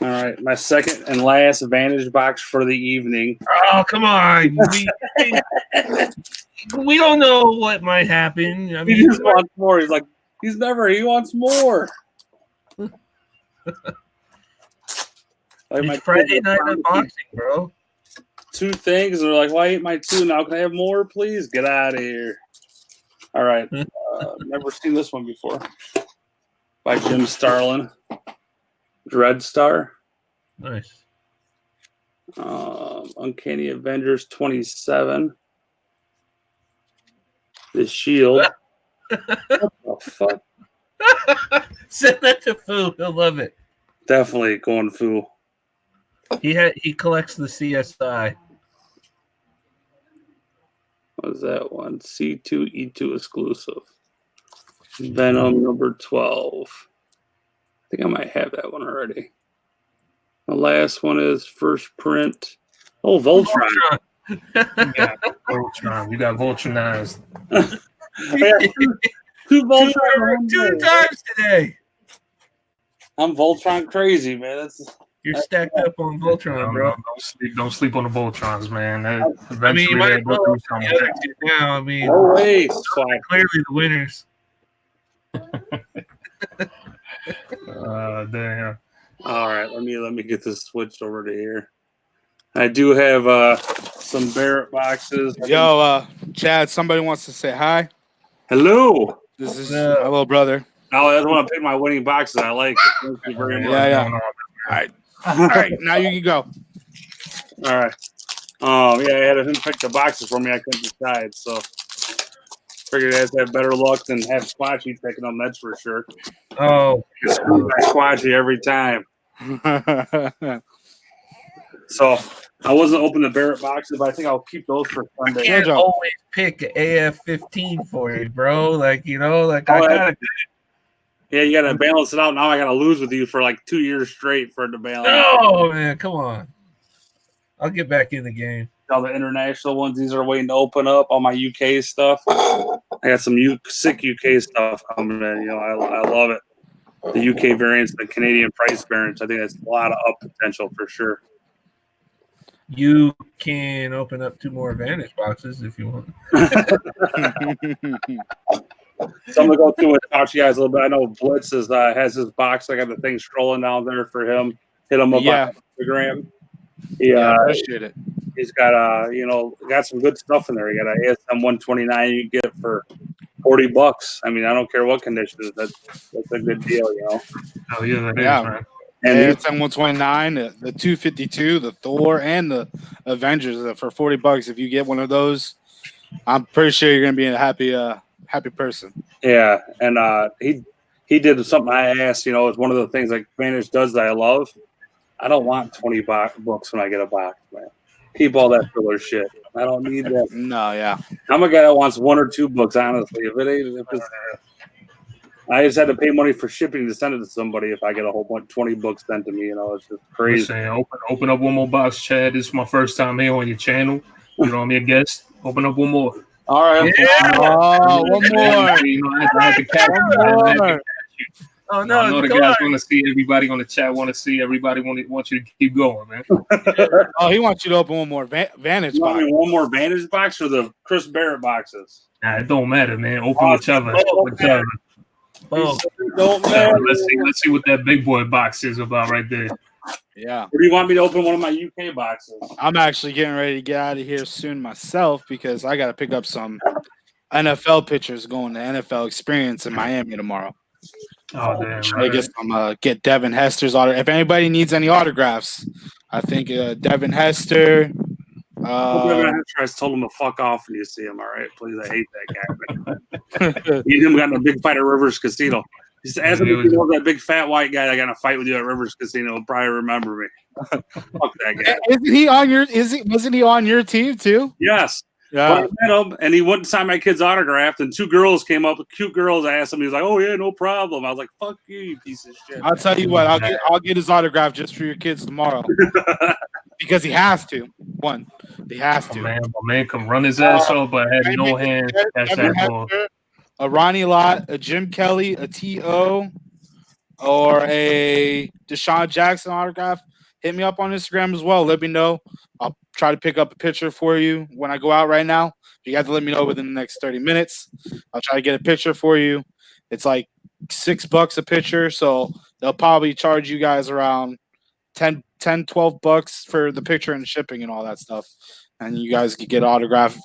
All right, my second and last Vantage box for the evening. Oh, come on. We don't know what might happen. I He mean, just wants more. He's like, he wants more. Like it's Friday night unboxing, bro. 2 things. They're like, well, I ate my 2. Now can I have more, please? Get out of here. All right. Never seen this one before. By Jim Starlin. Dreadstar. Nice. Uncanny Avengers 27. The Shield. What the fuck? Send that to Fu. He'll love it. Definitely going Fu. He collects the CSI. What was that one? C2E2 exclusive. Venom number 12. I think I might have that one already. The last one is first print. Oh, Voltron. You got Voltron. You got Voltronized. Two Voltron. 2 times today. I'm Voltron crazy, man. You're stacked up on Voltron, bro. Don't sleep on the Voltrons, man. I mean, you might as well look at the other 2 now. I mean, Always. clearly the winners. Damn. All right, let me get this switched over to here. I do have some Barrett boxes. Yo, Chad, somebody wants to say hi. Hello. This is my little brother. Oh, I just want to pick my winning boxes. I like it. Thank you very much. Yeah. All right, now you can go. All right. Yeah, I had him pick the boxes for me. I couldn't decide, so figured I'd have better luck than have Squatchy picking them. That's for sure. Oh, Screw by Squatchy every time. So I wasn't opening the Barrett boxes, but I think I'll keep those for I Sunday. can't always pick an AF-15 for you, bro. Like, you know, like I gotta. Yeah, you gotta balance it out. Now I gotta lose with you for like 2 years straight for it to balance. No, man, come on. I'll get back in the game. All the international ones, these are waiting to open up. All my UK stuff. I got some sick UK stuff coming in. You know, I love it. The UK variants, the Canadian price variants. I think that's a lot of up potential for sure. You can open up 2 more Vantage boxes if you want. So I'm gonna go through and talk to you guys a little bit. I know Blitz has his box. I got the thing scrolling down there for him. Hit him up on Instagram. Yeah, I appreciate it. He's got got some good stuff in there. He got an ASM 129 you get for $40. I mean, I don't care what condition it is. That's a good deal, you know. Oh yeah, that is, Yeah. man. And ASM 129, the 252, the Thor, and the Avengers for $40. If you get one of those, I'm pretty sure you're gonna be a happy person. yeah, and he did something I asked. You know, it's one of the things like Vantage does that I love. I don't want 20 books when I get a box, man. Keep all that filler shit. I don't need that. No, yeah. I'm a guy that wants 1 or 2 books, honestly. I just had to pay money for shipping to send it to somebody if I get a whole bunch 20 books sent to me. You know, it's just crazy. Saying, open up one more box, Chad. This is my first time here on your channel. You know, I'm your guest. Open up one more. All right. Yeah. Oh, one more. You know, I had to catch you. Oh no, I know the guys want to see. Everybody on the chat want to see. Everybody want you to keep going, man. Oh, he wants you to open one more Vantage You want box. me one more Vantage box or the Chris Barrett boxes? Nah, it don't matter, man. Open whichever. Whichever. Oh, Don't matter. Let's see what that big boy box is about right there. Yeah. Or do you want me to open one of my UK boxes? I'm actually getting ready to get out of here soon myself because I got to pick up some NFL pictures going to NFL Experience in Miami tomorrow. Oh damn! I guess I'm get Devin Hester's autograph. If anybody needs any autographs, I think Devin Hester. I told him to fuck off when you see him. All right, please. I hate that guy. You him got in a big fight at Rivers Casino. Just ask him if he was that big fat white guy that got in a fight with you at Rivers Casino. He'll probably remember me. Fuck that guy. Isn't he on your? Wasn't he on your team too? Yes. Yeah. But I met him, and he wouldn't sign my kid's autograph. And 2 girls came up, cute girls. I asked him. He was like, "Oh yeah, no problem." I was like, "Fuck you, you piece of shit." I'll tell you what. I'll get his autograph just for your kids tomorrow because he has to. He has to. My man can run his ass off, but had no hands. That's Devin that ball. Hester, a Ronnie Lott, a Jim Kelly, a T.O., or a Deshaun Jackson autograph. Hit me up on Instagram as well. Let me know. I'll try to pick up a picture for you when I go out right now. You have to let me know within the next 30 minutes. I'll try to get a picture for you. It's like $6 a picture, so they'll probably charge you guys around $10-12 for the picture and shipping and all that stuff. And you guys can get an autograph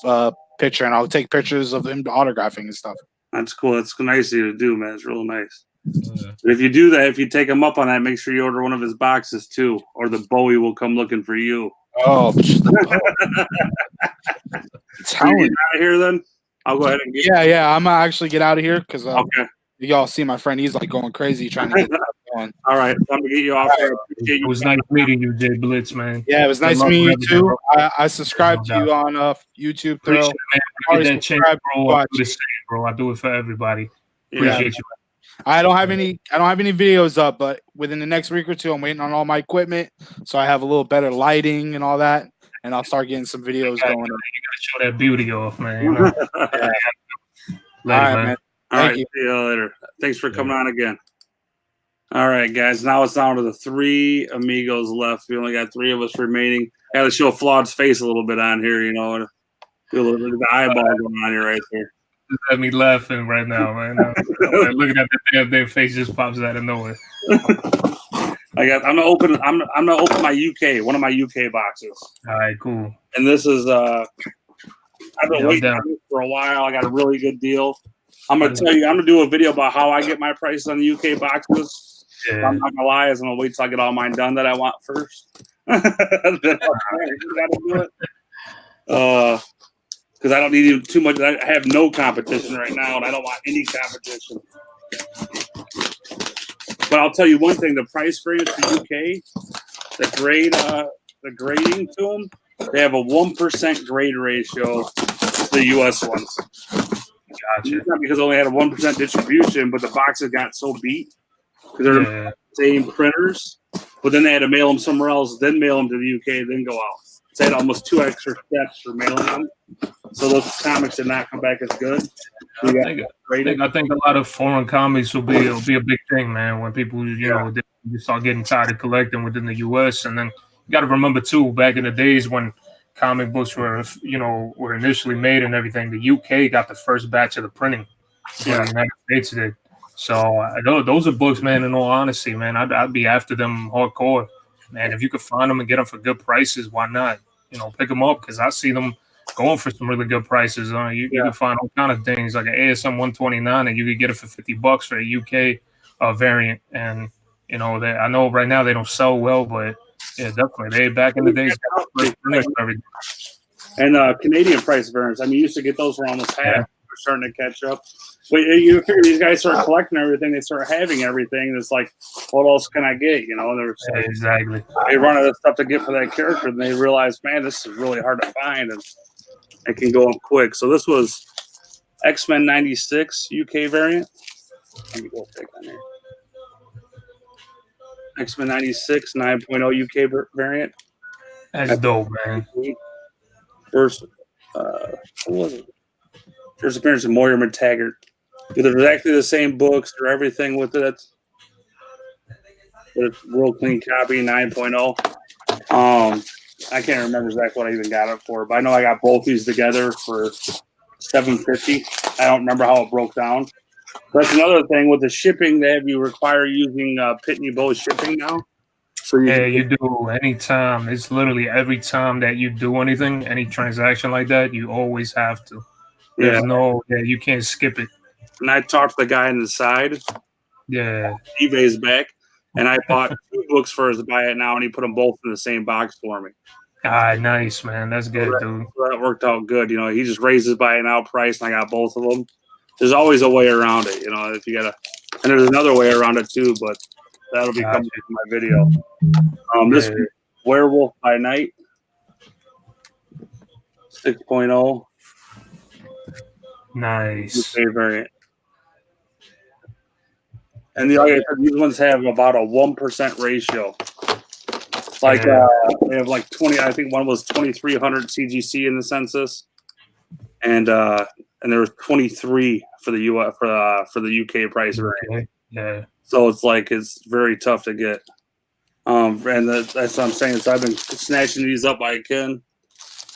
picture, and I'll take pictures of him autographing and stuff. That's cool. It's nice of you to do, man. It's real nice. But if you do that, if you take him up on that, make sure you order one of his boxes too, or the Bowie will come looking for you. Oh, Telling out of here, then I'll go ahead and get. Yeah. I'm gonna actually get out of here because okay. Y'all see my friend. He's like going crazy trying to get going. All right, I'm gonna get you off. Right. It was nice meeting you, JBlitz, man. Yeah, it was nice meeting you too. I subscribe to you on YouTube. Appreciate it, man. Get that change, bro. I do the same, bro. I do it for everybody. Appreciate you. I don't have any videos up, but within the next week or two, I'm waiting on all my equipment, so I have a little better lighting and all that, and I'll start getting some videos going. You gotta show that beauty off, man. You know? All right, man. All right, see you later. Thanks for coming on again. All right, guys. Now it's down to the 3 amigos left. We only got 3 of us remaining. I got to show Flaud's face a little bit on here, you know, and do a little bit of the eyeball going on here right there. Just had me laughing right now, man. Looking at their face just pops out of nowhere. I'm gonna open my UK, one of my UK boxes. All right, cool. And this is I've been waiting for a while. I got a really good deal. I'm gonna tell you, I'm gonna do a video about how I get my prices on the UK boxes. Yeah. I'm not gonna lie, I'm gonna wait till I get all mine done that I want first. Then I'll do it. Because I don't need too much. I have no competition right now, and I don't want any competition. But I'll tell you one thing: the price range for UK, the grading to them, they have a 1% grade ratio to the US ones. Gotcha. Not because they only had a 1% distribution, but the boxes got so beat because they're the same printers. But then they had to mail them somewhere else, then mail them to the UK, then go out. They had almost 2 extra steps for mailing them. So those comics did not come back as good. I think a lot of foreign comics will be a big thing, man, when people, you know, they start getting tired of collecting within the US. And then you got to remember too, back in the days when comic books were initially made and everything, the UK got the first batch of the printing. The United States did. So those are books, man, in all honesty, man, I'd be after them hardcore. Man, if you could find them and get them for good prices, why not? pick them up because I see them going for some really good prices. You can find all kind of things like an ASM 129, and you could get it for $50 for a UK variant. And I know right now they don't sell well, but yeah, definitely they back in the days. And Canadian price variants. I mean, you used to get those for almost half. They're starting to catch up. But you figure these guys start collecting everything. They start having everything. It's like, what else can I get? Exactly. They run out of stuff to get for that character, and they realize, man, this is really hard to find, and it can go up quick. So this was X-Men 96 UK variant. Let me go take on here. X-Men 96 9.0 UK variant. That's dope, man. First, what was it? First appearance of Moira McTaggart. They're exactly the same books or everything with it. But it's real clean copy, 9.0. I can't remember exactly what I even got it for, but I know I got both these together for $7.50. I don't remember how it broke down. That's another thing with the shipping. They have you require using Pitney Bowes shipping now. So you do anytime. It's literally every time that you do anything, any transaction like that, you always have to. There's you can't skip it. And I talked to the guy on the side. Yeah. eBay's back. And I bought 2 books for us to buy it now, and he put them both in the same box for me. Nice, man. That's good, dude. So that worked out good. He just raises by an out price, and I got both of them. There's always a way around it, if you gotta. And there's another way around it too, but that'll be coming in my video. This Werewolf by Night 6.0. Nice. Variant. And these ones have about a 1% ratio. Like they have like 20. I think one was 2,300 CGC in the census, and there was 23 for the US for the UK price range. Yeah. So it's very tough to get. And that's what I'm saying. So I've been snatching these up I can.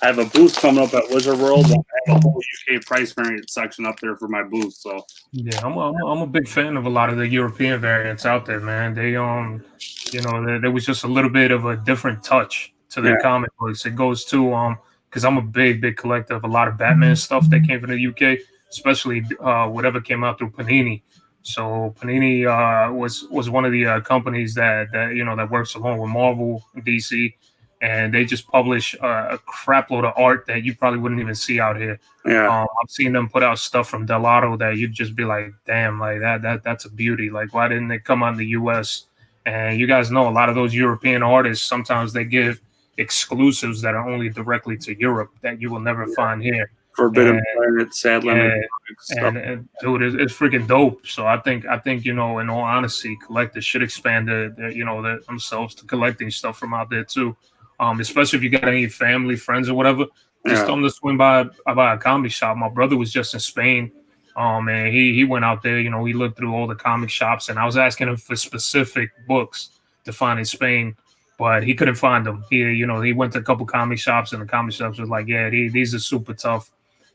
I have a booth coming up at Wizard World. I have a whole UK price variant section up there for my booth. So yeah, I'm a big fan of a lot of the European variants out there, man. They there was just a little bit of a different touch to their comic books. It goes to because I'm a big collector of a lot of Batman stuff that came from the UK, especially whatever came out through Panini. So Panini was one of the companies that works along with Marvel and DC. And they just publish a crap load of art that you probably wouldn't even see out here. Yeah, I've seen them put out stuff from Thoro that you'd just be like, damn, like that's a beauty. Like, why didn't they come out in the US? And you guys know a lot of those European artists, sometimes they give exclusives that are only directly to Europe that you will never find here. Forbidden Planet, Sadland, and dude, it's freaking dope. So I think in all honesty, collectors should expand themselves to collecting stuff from out there too. Especially if you got any family, friends, or whatever, just tell them to swing by a comic shop. My brother was just in Spain, and he went out there. He looked through all the comic shops, and I was asking him for specific books to find in Spain, but he couldn't find them. He went to a couple comic shops, and the comic shops was like, yeah, these are super tough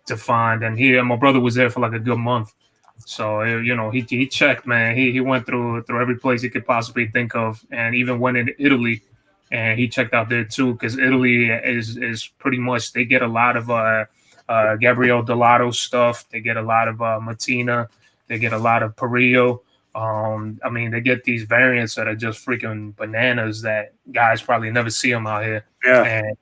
to find. And my brother was there for like a good month, so he checked, man. He went through every place he could possibly think of, and even went in Italy. And he checked out there too, because Italy is pretty much, they get a lot of Gabriel Delato stuff. They get a lot of Matina. They get a lot of Perillo. They get these variants that are just freaking bananas that guys probably never see them out here. Yeah.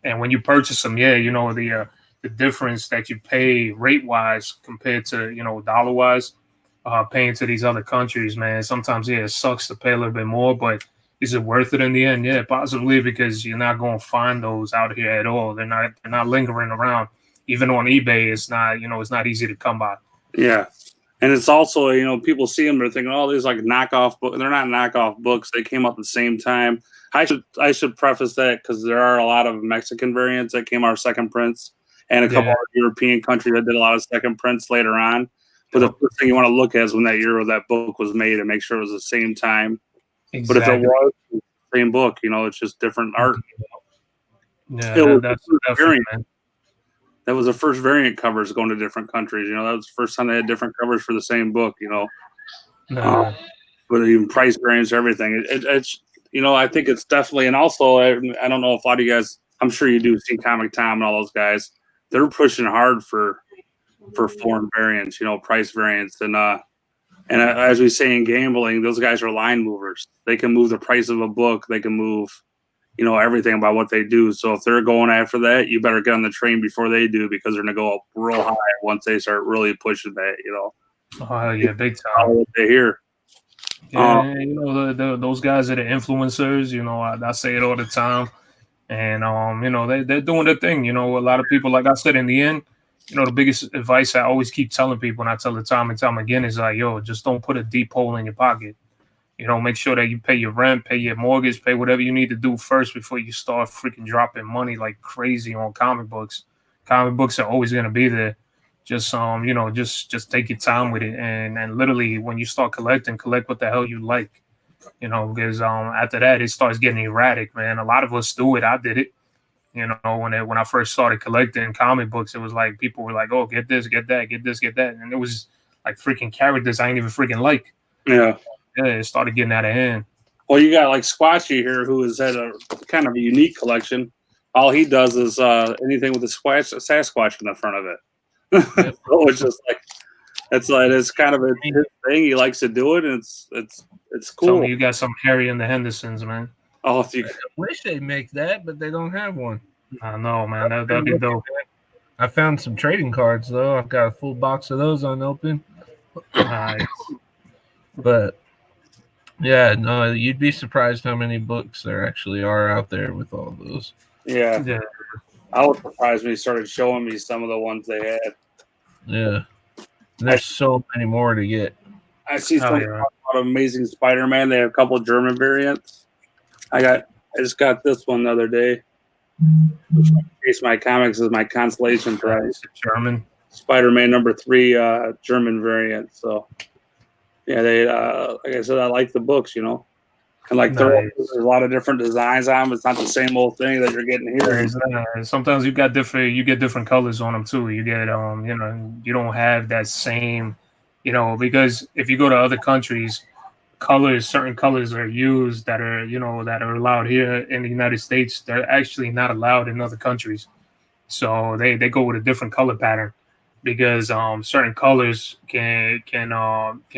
And when you purchase them, the difference that you pay rate wise compared to dollar wise, paying to these other countries, man. Sometimes it sucks to pay a little bit more, but is it worth it in the end? Yeah, possibly, because you're not going to find those out here at all. They're not lingering around. Even on eBay, it's not easy to come by. Yeah, and it's also people see them, they're thinking, oh, these like knockoff books. They're not knockoff books. They came out at the same time. I should preface that because there are a lot of Mexican variants that came out second prints, and a couple of European countries that did a lot of second prints later on. But the first thing you want to look at is when that book was made and make sure it was the same time. Exactly. But if it was the same book, it's just different art. Yeah, that's variant. Man. That was the first variant covers going to different countries. That was the first time they had different covers for the same book. But even price variants, everything. It's I think it's definitely, and also I don't know if a lot of you guys I'm sure you do see Comic Tom and all those guys. They're pushing hard for foreign variants, price variants, and as we say in gambling, those guys are line movers. They can move the price of a book. They can move, everything about what they do. So if they're going after that, you better get on the train before they do, because they're gonna go up real high once they start really pushing that. Oh yeah, big time. What they hear. Yeah, those guys are the influencers. I say it all the time, and they're doing their thing. A lot of people, like I said, in the end, the biggest advice I always keep telling people, and I tell it time and time again, is like, yo, just don't put a deep hole in your pocket. Make sure that you pay your rent, pay your mortgage, pay whatever you need to do first before you start freaking dropping money like crazy on comic books. Comic books are always gonna be there. Just just take your time with it, and literally when you start collect what the hell you like. Because after that it starts getting erratic, man. A lot of us do it. I did it. When I first started collecting comic books, it was like people were like, "Oh, get this, get that, get this, get that," and it was like freaking characters I ain't even freaking like. Yeah. Yeah, it started getting out of hand. Well, you got like Squatchy here, who has had a kind of a unique collection. All he does is anything with a Sasquatch in the front of it. So it's just like it's kind of his thing. He likes to do it, and it's cool. Tell me you got some Harry and the Hendersons, man. Oh, I wish they'd make that, but they don't have one. I know, man. That'd be dope. I found some trading cards though. I've got a full box of those unopened. Nice. But yeah, no, you'd be surprised how many books there actually are out there with all those. Yeah. Yeah. I was surprised when he started showing me some of the ones they had. Yeah. There's so many more to get. I see some about Amazing Spider-Man. They have a couple of German variants. I just got this one the other day. Case My Comics is my consolation prize. German Spider-Man #3 German variant. So yeah, they like I said, I like the books, and like Thoro, there's a lot of different designs on them. It's not the same old thing that you're getting here. Sometimes you get different colors on them too. You get you don't have that same, because if you go to other countries, certain colors are used that are that are allowed here in the United States. They're actually not allowed in other countries. So they go with a different color pattern, because certain colors can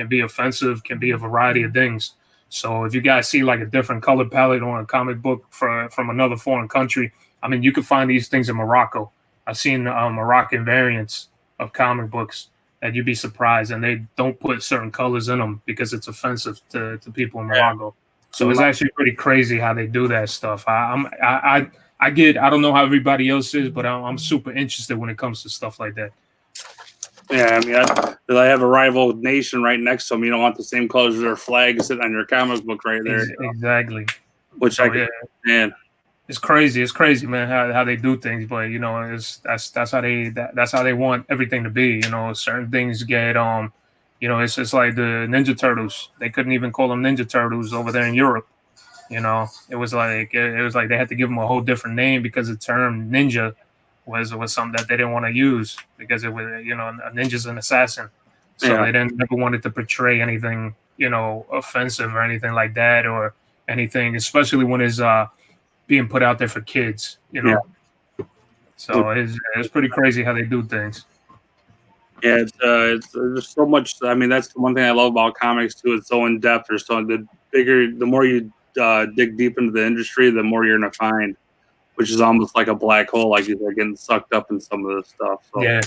be offensive, can be a variety of things. So if you guys see like a different color palette on a comic book from another foreign country, I mean, you can find these things in Morocco. I've seen Moroccan variants of comic books that you'd be surprised, and they don't put certain colors in them because it's offensive to people in Morocco. So it's actually pretty crazy how they do that stuff. I don't know how everybody else is, but I'm super interested when it comes to stuff like that. Yeah, I mean, I have a rival nation right next to them. You don't want the same colors as their flag sitting on your comic book right there. Exactly. Which man, it's crazy, man, how they do things. But that's how they want everything to be. Certain things get it's just like the Ninja Turtles. They couldn't even call them Ninja Turtles over there in Europe. It was like they had to give them a whole different name because the term ninja was something that they didn't want to use, because it was a ninja's an assassin, so they never wanted to portray anything offensive or anything like that, or anything, especially when it's being put out there for kids. So it's pretty crazy how they do things. Yeah, there's so much. I mean, that's the one thing I love about comics too. It's so in depth. The more you dig deep into the industry, the more you're gonna find, which is almost like a black hole. Like you're getting sucked up in some of this stuff. So yeah,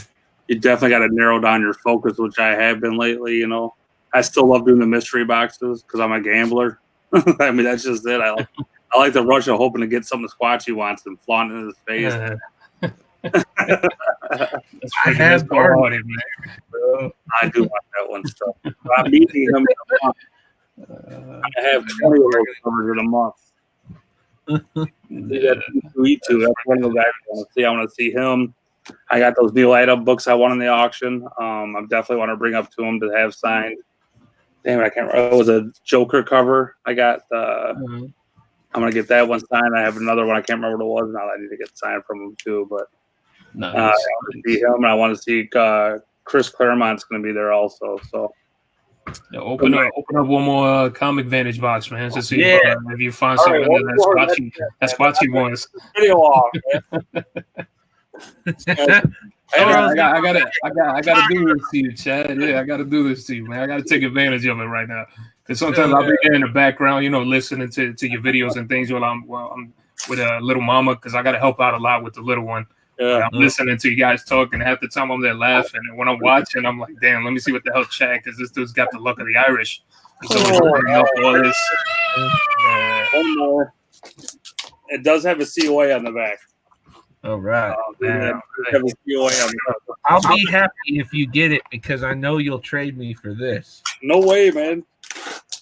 you definitely got to narrow down your focus, which I have been lately. I still love doing the mystery boxes because I'm a gambler. I mean, that's just it. I like the rush of hoping to get something Squatchy wants and flaunt it in his face. I have party, man. I do want that one stuff. I'm meeting him in a month. I have 20 of those covers in a month. That's one of the guys I want to see. I want to see him. I got those Neil Adams books I won in the auction. I definitely want to bring up to him to have signed. Damn it, I can't remember. It was a Joker cover. I got I'm gonna get that one signed. I have another one. I can't remember what it was now. I need to get signed from him too. But nice. I want to see him, and I want to see Chris Claremont's going to be there also. So Yeah, open up one more comic Vantage box, man, to see if you find All something right, that Squatchy wants. Video off, man. I gotta do this to you, Chad. Yeah, I gotta do this to you, man. I gotta take advantage of it right now. Because sometimes I'll be there in the background, listening to your videos and things while I'm with a little mama, because I gotta help out a lot with the little one. Yeah. I'm listening to you guys talking. Half the time I'm there laughing, and when I'm watching, I'm like, damn, let me see what the hell Chad, because this dude's got the luck of the Irish. He's always bringing up all this. One more. It does have a COA on the back. All right. Oh, man. I'll be happy if you get it because I know you'll trade me for this. No way, man.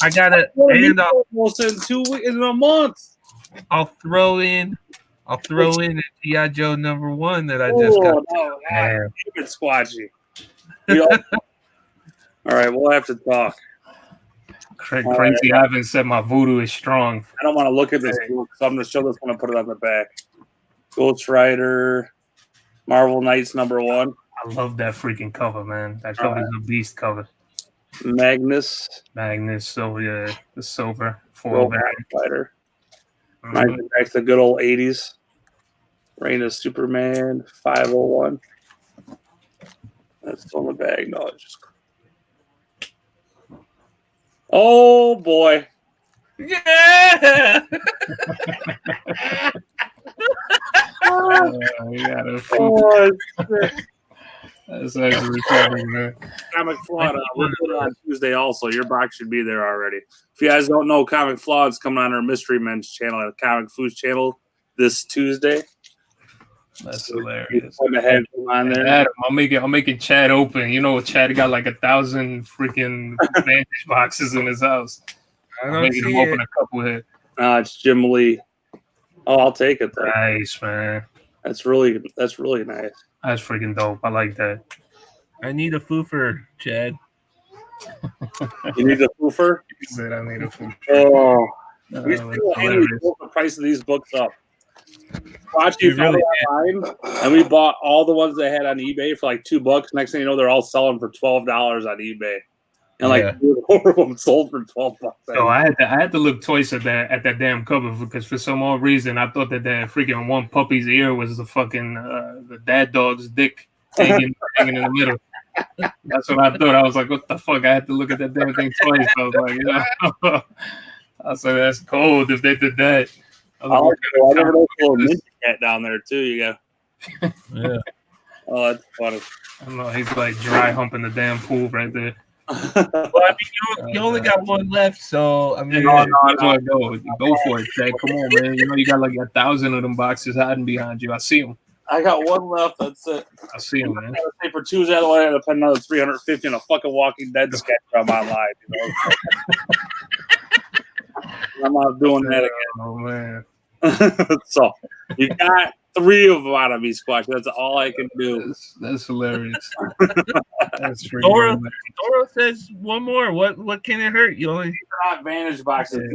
I gotta, and almost in a month. I'll throw in a G.I. Joe #1 that I just got. Keep it squatchy. All right, we'll have to talk. Crazy, I haven't said my voodoo is strong. I don't want to look at this book, so I'm going to show this one and put it on the back. Ghost Rider, Marvel Knights #1. I love that freaking cover, man. That cover is a beast cover. Magnus, so yeah, the silver foil fighter. Back to the good old 80s. Reign of Superman, 501. That's on the bag. No, it's just. Oh boy! Yeah. That's actually funny, man. Comic Flawed, we'll put it on Tuesday also. Your box should be there already. If you guys don't know, Comic Flawed's coming on our Mystery Men's channel, at Comic Foods channel, this Tuesday. That's hilarious. On there. Adam, I'm making Chad open. Chad got like 1,000 freaking Vantage boxes in his house. I'm making him open a couple here. It's Jim Lee. Oh, I'll take it. Though. Nice, man. That's really nice. That's freaking dope. I like that. I need a foofer, Chad. You need a foofer? He said I need a foofer. Oh, we still the price of these books up. Watching online, and we bought all the ones they had on eBay for like $2. Next thing you know, they're all selling for $12 on eBay, and like 4 of them sold for $12. So I had to look twice at that damn cover because for some odd reason I thought that freaking one puppy's ear was the fucking the dad dog's dick hanging in the middle. That's what I thought. I was like, what the fuck? I had to look at that damn thing twice. I was like, I said that's cold if they did that. I never know a little ninja cat down there too. You go. Yeah. Oh, that's funny. I don't know. He's like dry humping the damn pool right there. Well, I mean, you only got one left, so I mean, no, go for it, Chad. Come on, man. You got like 1,000 of them boxes hiding behind you. I see them. I got one left. That's it. I see them, man. I say for Tuesday, I had to put another $350 on a fucking Walking Dead sketch from online. I'm not doing that again. Oh man. So you got 3 of them out of me, Squash. That's all I can do. That's hilarious. That's Thoro says one more. What can it hurt? You only not Vantage boxes.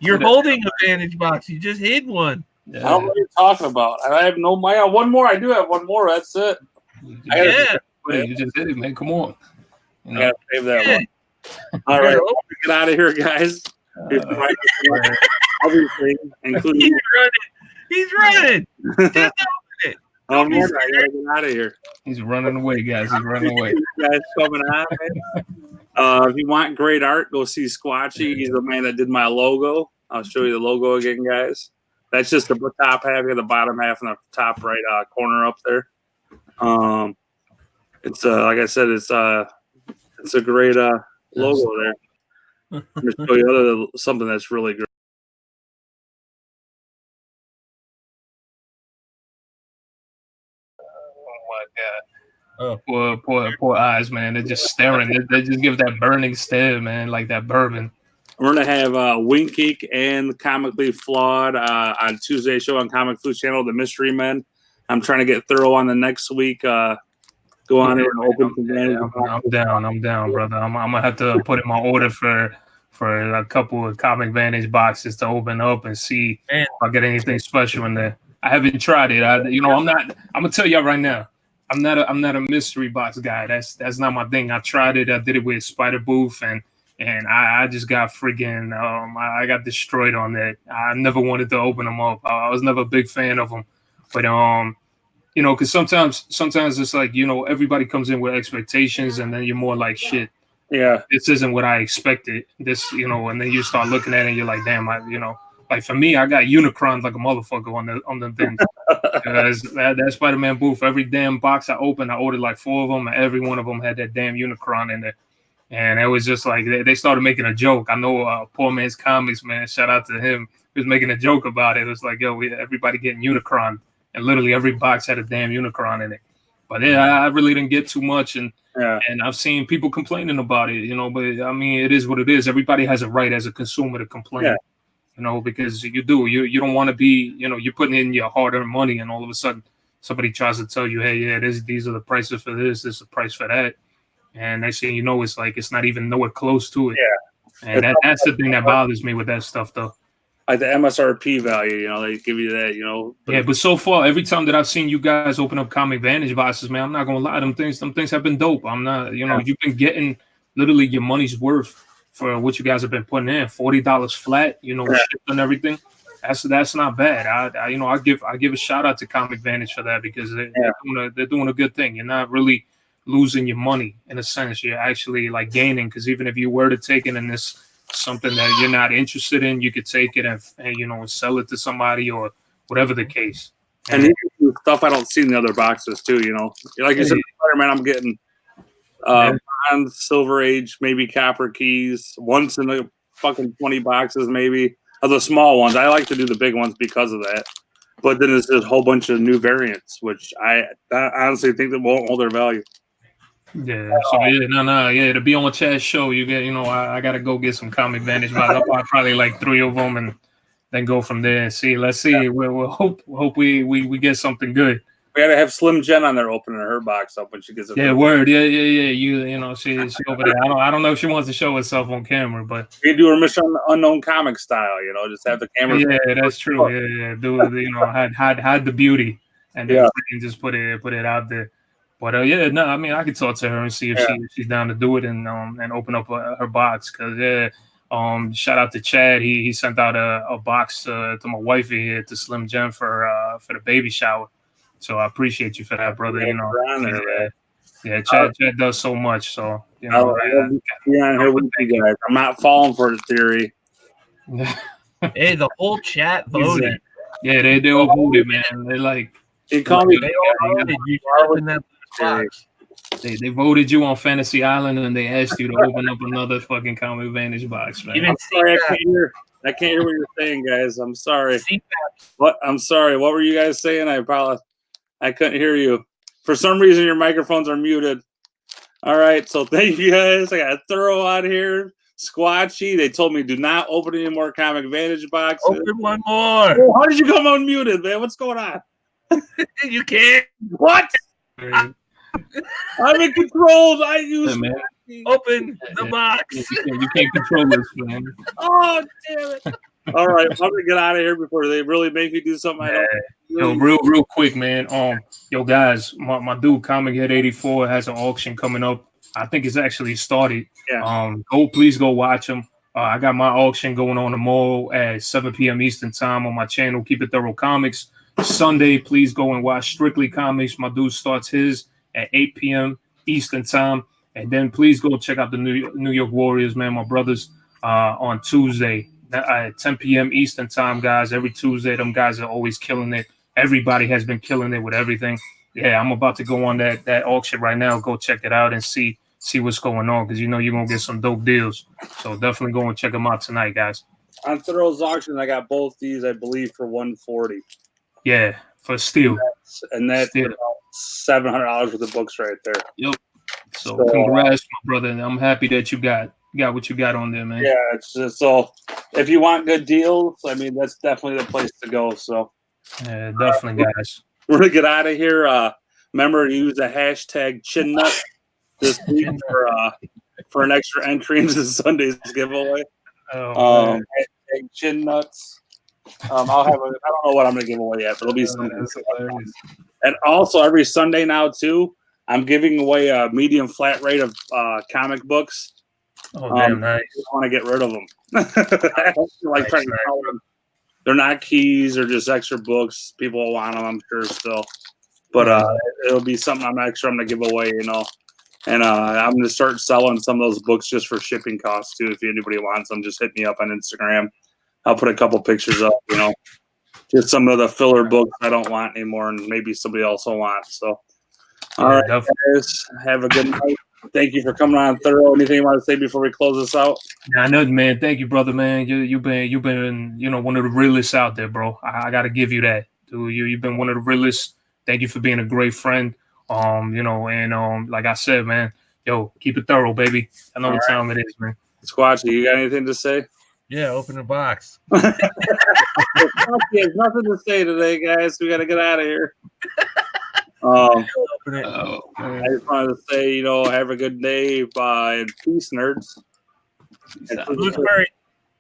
You're holding a Vantage box. You just hid one. Yeah. I don't know what you're talking about. I have no money. One more. I do have one more. That's it. You just did it, man. Come on. I gotta save that one. All right, get out of here, guys. Everything, including He's running. Just open it. I gotta get out of here. He's running away, guys. He's running away. Guys coming out. If you want great art, go see Squatchy. He's the man that did my logo. I'll show you the logo again, guys. That's just the top half here, the bottom half, and the top right corner up there. It's like I said, it's a great logo there. I'm going to show you something that's really great. Oh my God. Poor eyes, man. They're just staring. They just give that burning stare, man, like that bourbon. We're going to have Wink Geek and Comically Flawed on Tuesday's show on Comic Food Channel, The Mystery Men. I'm trying to get Thoro on the next week. Go on there and open some I'm down, brother. I'm gonna have to put in my order for a couple of Comic Vantage boxes to open up and see if I get anything special in there. I haven't tried it. I'm gonna tell y'all right now. I'm not a mystery box guy. That's not my thing. I tried it. I did it with Spider Booth, and I just got freaking I got destroyed on that. I never wanted to open them up. I was never a big fan of them, but you know, because sometimes it's like, you know, everybody comes in with expectations, and then you're more like, shit, Yeah. this isn't what I expected. This, you know, and then you start looking at it and you're like, damn, you know, like for me, I got Unicrons like a motherfucker on the things. Because that Spider-Man booth, every damn box I opened, I ordered like 4 of them, and every one of them had that damn Unicron in there. And it was just like they started making a joke. I know Poor Man's Comics, man, shout out to him. He was making a joke about it. It was like, yo, everybody getting Unicron, and literally every box had a damn Unicron in it. But yeah, I really didn't get too much, and I've seen people complaining about it, you know. But I mean, it is what it is. Everybody has a right as a consumer to complain, you know, because you don't want to be, you know, you're putting in your hard-earned money, and all of a sudden somebody tries to tell you, hey, yeah, these are the prices for this is the price for that. And next thing you know, it's like it's not even nowhere close to it. Yeah. And that's the thing that bothers me with that stuff, though. Like the MSRP value, you know, they give you that, you know. But so far, every time that I've seen you guys open up Comic Vantage boxes, man, I'm not gonna lie, them things have been dope. I'm not, you know, you've been getting literally your money's worth for what you guys have been putting in. $40 flat, you know, shipped and everything. That's not bad. I you know, I give a shout out to Comic Vantage for that, because they're doing a good thing. You're not really losing your money in a sense. You're actually like gaining, because even if you were to take it and this something that you're not interested in, you could take it and you know, sell it to somebody or whatever the case. And you can do stuff I don't see in the other boxes too, you know. Like you said, Spider-Man, I'm getting Bronze, Silver Age, maybe Copper Keys, once in the fucking 20 boxes, maybe of the small ones. I like to do the big ones because of that. But then there's a whole bunch of new variants, which I honestly think that won't hold their value. Yeah, so to be on Chad's show, you get, you know, I gotta go get some Comic Vantage box. I'll buy probably like 3 of them, and then go from there and see. Let's see. We'll hope we get something good. We gotta have Slim Jen on there opening her box up when she gets it. Yeah, word. Yeah. You know, she over there. I don't know if she wants to show herself on camera, but we do her Mission Unknown comic style, you know, just have the camera. Yeah, that's true. Yeah. Do, you know, hide the beauty, and then just put it out there. But I mean, I could talk to her and see if she's down to do it, and open up her box, because shout out to Chad. He sent out a box to my wifey here, to Slim Jen for the baby shower. So I appreciate you for that, brother. You know, Chad does so much. So you know, here with you guys. I'm not falling for the theory. Hey, the whole chat voted. Yeah, they all voted, man. They like they call me. They voted you on Fantasy Island, and they asked you to open up another fucking Comic Vantage box, man. I can't hear what you're saying, guys. I'm sorry. What? I'm sorry. What were you guys saying? I apologize. I couldn't hear you. For some reason, your microphones are muted. All right. So thank you guys. I got Thoro out here. Squatchy. They told me do not open any more Comic Vantage boxes. Open one more. Oh, how did you come unmuted, man? What's going on? You can't. What? I'm in control. I use open the box. You can't control this, man. Oh, damn it. All right, I'm gonna get out of here before they really make me do something. Yo, real quick, man. Yo, guys, my dude Comic Head 84 has an auction coming up. I think it's actually started. Yeah. Please go watch him. I got my auction going on tomorrow at 7 p.m. Eastern time on my channel. Keep it Thoro Comics. Sunday, please go and watch Strictly Comics. My dude starts his at 8 p.m. Eastern time. And then please go check out the New York Warriors, man, my brothers, on Tuesday at 10 p.m. Eastern time, guys. Every Tuesday, them guys are always killing it. Everybody has been killing it with everything. Yeah, I'm about to go on that auction right now. Go check it out and see what's going on, because you know you're going to get some dope deals. So definitely go and check them out tonight, guys. On Thoro's auction, I got both these, I believe, for $140. Yeah, for steel. And that's $700 worth of books right there. Yep. So congrats, my brother. I'm happy that you got what you got on there, man. Yeah, it's so if you want good deals, I mean, that's definitely the place to go. So yeah, definitely, guys. We're gonna get out of here. Remember to use the hashtag ChinNut this week for an extra entry into Sunday's giveaway. Hashtag ChinNuts. I don't know what I'm gonna give away yet, but it'll be something. And also every Sunday now too, I'm giving away a medium flat rate of comic books. Oh, damn nice. I want to get rid of them. Like trying to tell them they're not keys or just extra books. People will want them, I'm sure still. But it'll be something I'm going to give away, you know. And I'm going to start selling some of those books just for shipping costs too. If anybody wants them, just hit me up on Instagram. I'll put a couple pictures up, you know. Just some of the filler books I don't want anymore, and maybe somebody else will want. So, all right, guys, have a good night. Thank you for coming on, Thoro. Anything you want to say before we close this out? Yeah, I know, man. Thank you, brother, man. You've been you know, one of the realest out there, bro. I got to give you that. Dude, you've been one of the realest. Thank you for being a great friend. You know, and like I said, man, yo, keep it thorough, baby. I know what time it is, man. Squatchy, you got anything to say? Yeah, open the box. There's nothing to say today, guys. We got to get out of here. I just wanted to say, you know, have a good day. And peace, nerds. Who's Furry?